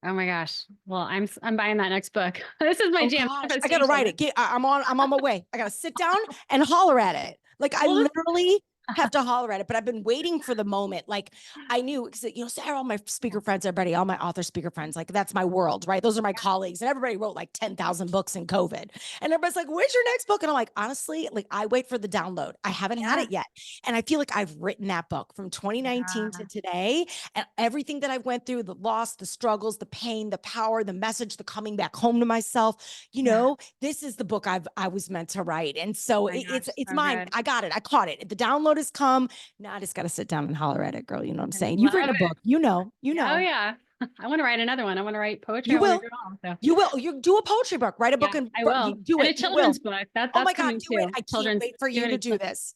Speaker 1: Oh my gosh. Well, I'm buying that next book. This is my
Speaker 2: Oh
Speaker 1: jam,
Speaker 2: gosh, I gotta write
Speaker 1: manifestation.
Speaker 2: it. I'm on my way. I gotta sit down and holler at it. Like I
Speaker 1: Well,
Speaker 2: literally have to holler at it, but I've been waiting for the moment. Like I knew, because Sarah, all my speaker friends, everybody, all my author speaker friends, like that's my world, right? Those are my colleagues, and everybody wrote like 10,000 books in COVID. And everybody's like, "Where's your next book?" And I'm like, honestly, like I wait for the download. I haven't had
Speaker 1: yeah.
Speaker 2: it yet, and I feel like I've written that book from 2019 to
Speaker 1: Yeah.
Speaker 2: today, and everything that I went through, the loss, the struggles, the pain, the power, the message, the coming back home to myself.
Speaker 1: Yeah.
Speaker 2: This is the book I was meant to write. And so
Speaker 1: Oh my gosh.
Speaker 2: it's
Speaker 1: So
Speaker 2: mine.
Speaker 1: good.
Speaker 2: I got it. I caught it. The download has come. Now I just got to sit down and holler at it, girl. You know what I'm
Speaker 1: I
Speaker 2: saying? You've
Speaker 1: love
Speaker 2: written a
Speaker 1: it.
Speaker 2: book, you know,
Speaker 1: Oh yeah. I want to write another one. I want to write poetry.
Speaker 2: you
Speaker 1: I want to
Speaker 2: will,
Speaker 1: do it all. So
Speaker 2: you will, you do a poetry book, write a book
Speaker 1: yeah,
Speaker 2: and
Speaker 1: I
Speaker 2: you
Speaker 1: will.
Speaker 2: do
Speaker 1: And a
Speaker 2: it. You will.
Speaker 1: children's book.
Speaker 2: Oh
Speaker 1: That's
Speaker 2: my God,
Speaker 1: coming
Speaker 2: do it.
Speaker 1: too.
Speaker 2: I can't
Speaker 1: Children's
Speaker 2: wait for you to
Speaker 1: even
Speaker 2: do this.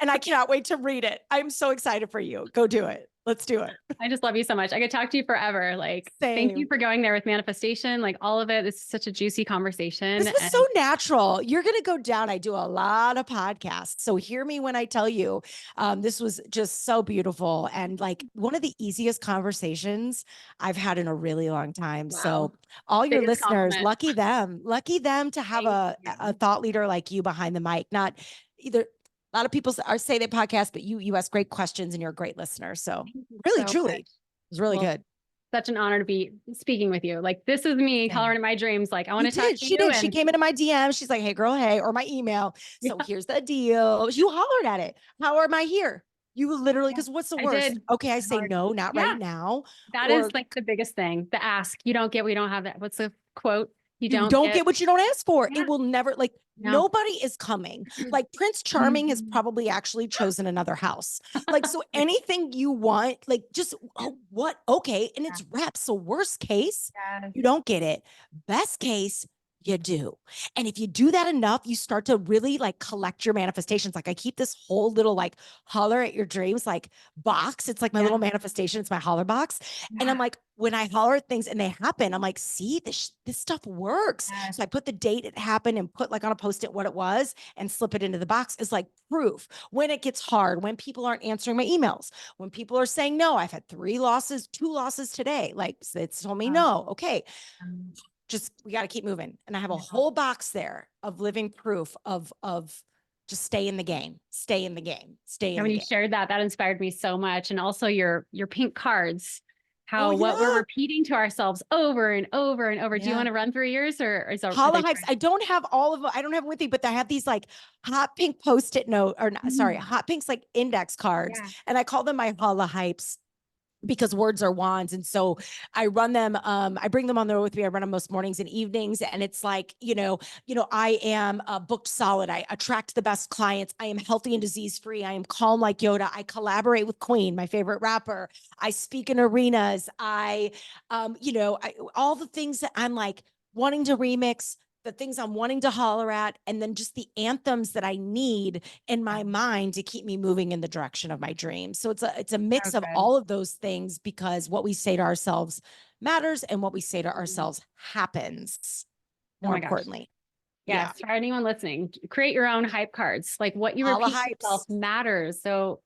Speaker 2: And I cannot wait to read it. I'm so excited for you. Go do it. Let's do it.
Speaker 1: I just love you so much. I could talk to you forever. Like, thank you
Speaker 2: Same.
Speaker 1: for going there with manifestation, like all of it. This is such a juicy conversation.
Speaker 2: This was so
Speaker 1: And
Speaker 2: natural. You're going to go down. I do a lot of podcasts. So hear me when I tell you, this was just so beautiful and like one of the easiest conversations I've had in a really long time.
Speaker 1: wow,
Speaker 2: So all your
Speaker 1: biggest
Speaker 2: listeners,
Speaker 1: compliment.
Speaker 2: lucky them to have
Speaker 1: Thank
Speaker 2: a
Speaker 1: you.
Speaker 2: thought leader like you behind the mic. Not either. A lot of people say they podcast, but you ask great questions and you're a great listener. So
Speaker 1: Thank you
Speaker 2: really,
Speaker 1: so
Speaker 2: truly,
Speaker 1: much.
Speaker 2: it was really
Speaker 1: Well,
Speaker 2: good.
Speaker 1: such an honor to be speaking with you. Like, this is me
Speaker 2: Same.
Speaker 1: hollering at my dreams. Like, I want
Speaker 2: You
Speaker 1: to talk
Speaker 2: did.
Speaker 1: to
Speaker 2: She
Speaker 1: you.
Speaker 2: did. She
Speaker 1: And
Speaker 2: came into my DM. She's like, "Hey, girl, hey," or my email.
Speaker 1: yeah,
Speaker 2: So here's the deal. You hollered at it. How am I here? You literally,
Speaker 1: yeah,
Speaker 2: because what's the
Speaker 1: I
Speaker 2: worst?
Speaker 1: did.
Speaker 2: Okay, I
Speaker 1: I
Speaker 2: say
Speaker 1: hollered.
Speaker 2: no, not right
Speaker 1: Yeah,
Speaker 2: now.
Speaker 1: that is
Speaker 2: Or
Speaker 1: like the biggest thing. The ask. You don't get, we don't have that. What's the quote? You
Speaker 2: you
Speaker 1: don't
Speaker 2: don't
Speaker 1: get.
Speaker 2: get what you don't ask for.
Speaker 1: Yeah.
Speaker 2: It will never, like,
Speaker 1: No.
Speaker 2: nobody is coming. Like Prince Charming has
Speaker 1: Mhm.
Speaker 2: probably actually chosen another house. Like, so anything you want, like, just, oh, what? Okay. And
Speaker 1: Yeah.
Speaker 2: it's reps. So worst case,
Speaker 1: Yes.
Speaker 2: you don't get it. Best case, you do. And if you do that enough, you start to really like collect your manifestations. Like I keep this whole little like holler at your dreams, like box. It's like my
Speaker 1: Yeah.
Speaker 2: little manifestation. It's my holler box. And I'm
Speaker 1: Yeah.
Speaker 2: like, when I holler at things and they happen, I'm like, see, this stuff works.
Speaker 1: Yes.
Speaker 2: So I put the date it happened and put like on a post-it what it was and slip it into the box is like proof. When it gets hard, when people aren't answering my emails, when people are saying no, I've had 2 losses today. Like it's told me
Speaker 1: Um,
Speaker 2: no. Okay,
Speaker 1: um,
Speaker 2: just we got to keep moving. And I have a
Speaker 1: yeah.
Speaker 2: whole box there of living proof of just stay in the game, stay in the game, stay
Speaker 1: Yeah,
Speaker 2: in
Speaker 1: when
Speaker 2: the
Speaker 1: you
Speaker 2: game.
Speaker 1: shared that, that inspired me so much. And also your pink cards,
Speaker 2: Oh
Speaker 1: how what we're
Speaker 2: yeah.
Speaker 1: repeating to ourselves over and over and over. Do you
Speaker 2: Yeah.
Speaker 1: want to run through yours or are
Speaker 2: Holla
Speaker 1: they
Speaker 2: hypes.
Speaker 1: trying?
Speaker 2: I don't have all of them. I don't have them with me, but I have these like hot pink post-it note or not, sorry,
Speaker 1: Mm,
Speaker 2: hot pinks like index cards.
Speaker 1: yeah.
Speaker 2: And I call them my holla hypes because words are wands. And so I run them, I bring them on the road with me. I run them most mornings and evenings. And it's like, I am booked solid. I attract the best clients. I am healthy and disease free. I am calm like Yoda. I collaborate with Queen, my favorite rapper. I speak in arenas. All the things that I'm like wanting to remix, the things I'm wanting to holler at, and then just the anthems that I need in my mind to keep me moving in the direction of my dreams. So it's a
Speaker 1: So
Speaker 2: mix of
Speaker 1: good.
Speaker 2: all of those things because what we say to ourselves matters and what we say to
Speaker 1: Mm.
Speaker 2: ourselves happens
Speaker 1: Oh
Speaker 2: more
Speaker 1: my gosh.
Speaker 2: importantly. Yeah.
Speaker 1: Yes. For anyone listening, create your own hype cards. Like what you
Speaker 2: Holla
Speaker 1: repeat to yourself
Speaker 2: hypes.
Speaker 1: matters. So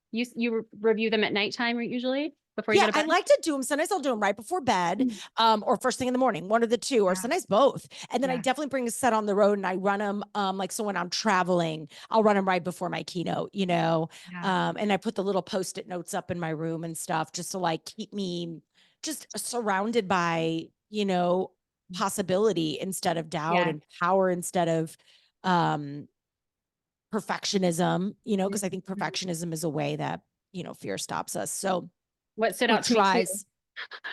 Speaker 1: review them at nighttime usually before you
Speaker 2: Yeah,
Speaker 1: go to
Speaker 2: I
Speaker 1: bed.
Speaker 2: like to do them. Sometimes I'll do them right before bed,
Speaker 1: Mm.
Speaker 2: or first thing in the morning, one of the two, or
Speaker 1: Yeah.
Speaker 2: sometimes both. And then I
Speaker 1: Yeah.
Speaker 2: definitely bring a set on the road and I run them. Like so when I'm traveling, I'll run them right before my keynote.
Speaker 1: Yeah.
Speaker 2: And I put the little post-it notes up in my room and stuff just to like keep me just surrounded by, possibility instead of doubt
Speaker 1: Yeah.
Speaker 2: and power instead of um perfectionism, because I think
Speaker 1: Mhm.
Speaker 2: perfectionism is a way that, fear stops us. So
Speaker 1: What stood
Speaker 2: or
Speaker 1: out to me too
Speaker 2: tries.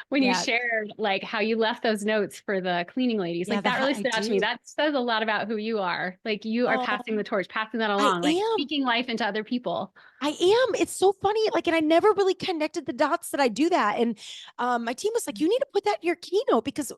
Speaker 1: when you
Speaker 2: Yeah.
Speaker 1: shared like how you left those notes for the cleaning ladies.
Speaker 2: Yeah,
Speaker 1: Like that really
Speaker 2: I
Speaker 1: stood out to me.
Speaker 2: do.
Speaker 1: That says a lot about who you are. Like you are
Speaker 2: Oh,
Speaker 1: passing the torch, passing that
Speaker 2: I
Speaker 1: along, like
Speaker 2: am.
Speaker 1: speaking life into other people.
Speaker 2: I am. It's so funny. Like, and I never really connected the dots that I do that. And my team was like, you need to put that in your keynote because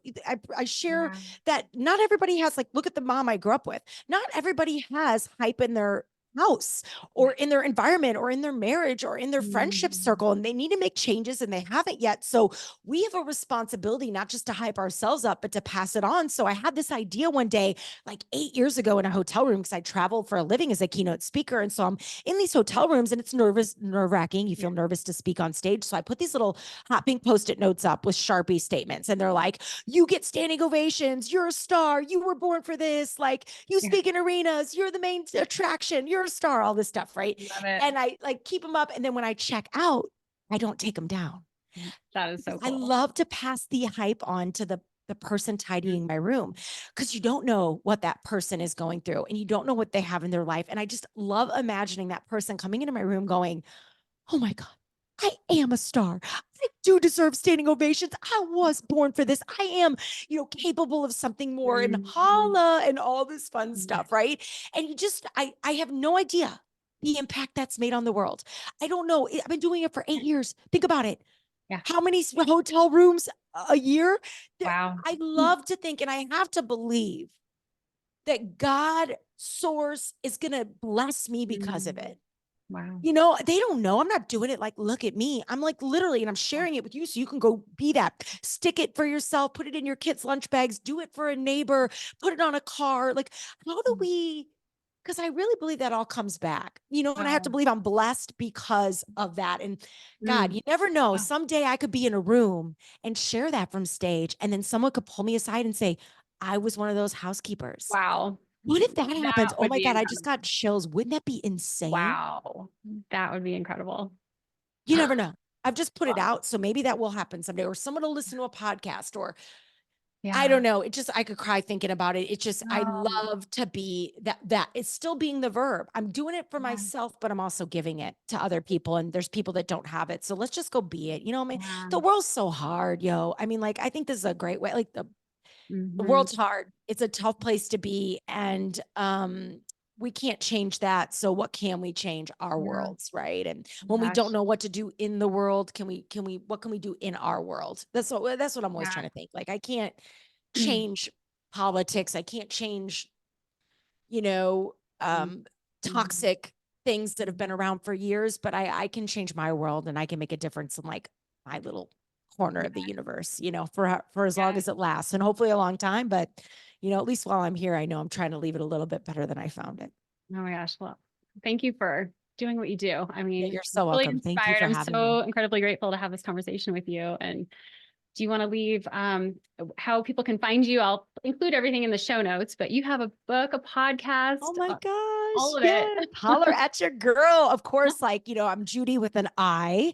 Speaker 2: I share
Speaker 1: Yeah.
Speaker 2: that not everybody has, like, look at the mom I grew up with. Not everybody has hype in their house or in their environment or in their marriage or in their friendship
Speaker 1: Mm.
Speaker 2: circle. And they need to make changes and they haven't yet. So we have a responsibility not just to hype ourselves up, but to pass it on. So I had this idea one day, like 8 years ago in a hotel room, because I travel for a living as a keynote speaker. And so I'm in these hotel rooms and it's nerve wracking. You feel nervous to speak on stage. So I put these little hot pink post-it notes up with Sharpie statements. And they're like, you get standing ovations. You're a star. You were born for this. Like, you speak in arenas. You're the main attraction. You're a star, all this stuff. Right.
Speaker 1: Love it.
Speaker 2: And I like keep them up. And then when I check out, I don't take them down.
Speaker 1: That is so
Speaker 2: I
Speaker 1: cool.
Speaker 2: love to pass the hype on to the person tidying my room, because you don't know what that person is going through and you don't know what they have in their life. And I just love imagining that person coming into my room going, oh my God, I am a star. I do deserve standing ovations. I was born for this. I am, capable of something more, and holla and all this fun stuff. Right. And I have no idea the impact that's made on the world. I don't know. I've been doing it for 8 years. Think about it.
Speaker 1: Yeah.
Speaker 2: How many hotel rooms a year?
Speaker 1: Wow.
Speaker 2: I love to think, and I have to believe that God source is going to bless me because of it.
Speaker 1: Wow.
Speaker 2: They don't know. I'm not doing it like, look at me. I'm like literally, and I'm sharing it with you so you can go be that. Stick it for yourself, put it in your kids' lunch bags, do it for a neighbor, put it on a car. Like, how do we, because I really believe that all comes back, and I have to believe I'm blessed because of that. And God, you never know. Someday I could be in a room and share that from stage, and then someone could pull me aside and say, I was one of those housekeepers.
Speaker 1: Wow.
Speaker 2: What if that happens? Oh
Speaker 1: would
Speaker 2: my
Speaker 1: be
Speaker 2: God, I just
Speaker 1: incredible.
Speaker 2: got chills. Wouldn't that be insane?
Speaker 1: Wow. That would be incredible.
Speaker 2: You never know. I've just put it out. So maybe that will happen someday, or someone will listen to a podcast, or I don't know. I could cry thinking about it. It's just, I love to be that it's still being the verb. I'm doing it for myself, but I'm also giving it to other people. And there's people that don't have it. So let's just go be it. I mean, the world's so hard, yo. I mean, like, I think this is a great way. Like the world's hard. It's a tough place to be. And, we can't change that. So what can we change? Our worlds, right? And when we don't know what to do in the world, what can we do in our world? That's what I'm always trying to think. Like, I can't change politics. I can't change, toxic things that have been around for years, but I can change my world, and I can make a difference in, like, my little corner of the universe, for as long as it lasts, and hopefully a long time. But, at least while I'm here, I know I'm trying to leave it a little bit better than I found it.
Speaker 1: Oh my gosh. Well, thank you for doing what you do. I mean,
Speaker 2: You're so
Speaker 1: really
Speaker 2: welcome. Thank you
Speaker 1: inspired.
Speaker 2: for
Speaker 1: I'm
Speaker 2: having
Speaker 1: so
Speaker 2: me.
Speaker 1: incredibly grateful to have this conversation with you. And do you want to leave how people can find you? I'll include everything in the show notes, but you have a book, a podcast,
Speaker 2: Oh my gosh.
Speaker 1: all of
Speaker 2: Yes.
Speaker 1: it.
Speaker 2: Holler at your girl. Of course, like, I'm Judi with an I.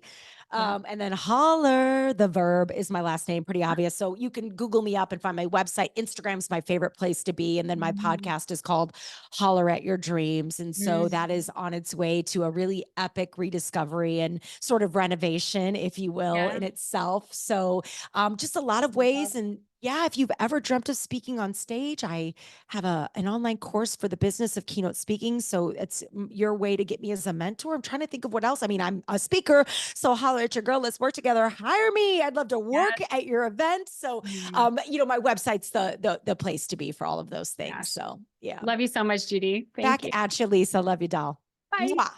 Speaker 2: And then Holler, the verb, is my last name, pretty obvious. So you can Google me up and find my website. Instagram's my favorite place to be. And then my podcast is called Holler at Your Dreams. And so that is on its way to a really epic rediscovery and sort of renovation, if you will, in itself. So just a lot of ways. And yeah, if you've ever dreamt of speaking on stage, I have an online course for the business of keynote speaking. So it's your way to get me as a mentor. I'm trying to think of what else. I mean, I'm a speaker, so holler at your girl. Let's work together. Hire me. I'd love to work at your event. So, my website's the place to be for all of those things. So yeah.
Speaker 1: Love you so much, Judi. Thank
Speaker 2: Back
Speaker 1: you.
Speaker 2: at you, Lisa. Love you, doll.
Speaker 1: Bye.
Speaker 2: Mwah.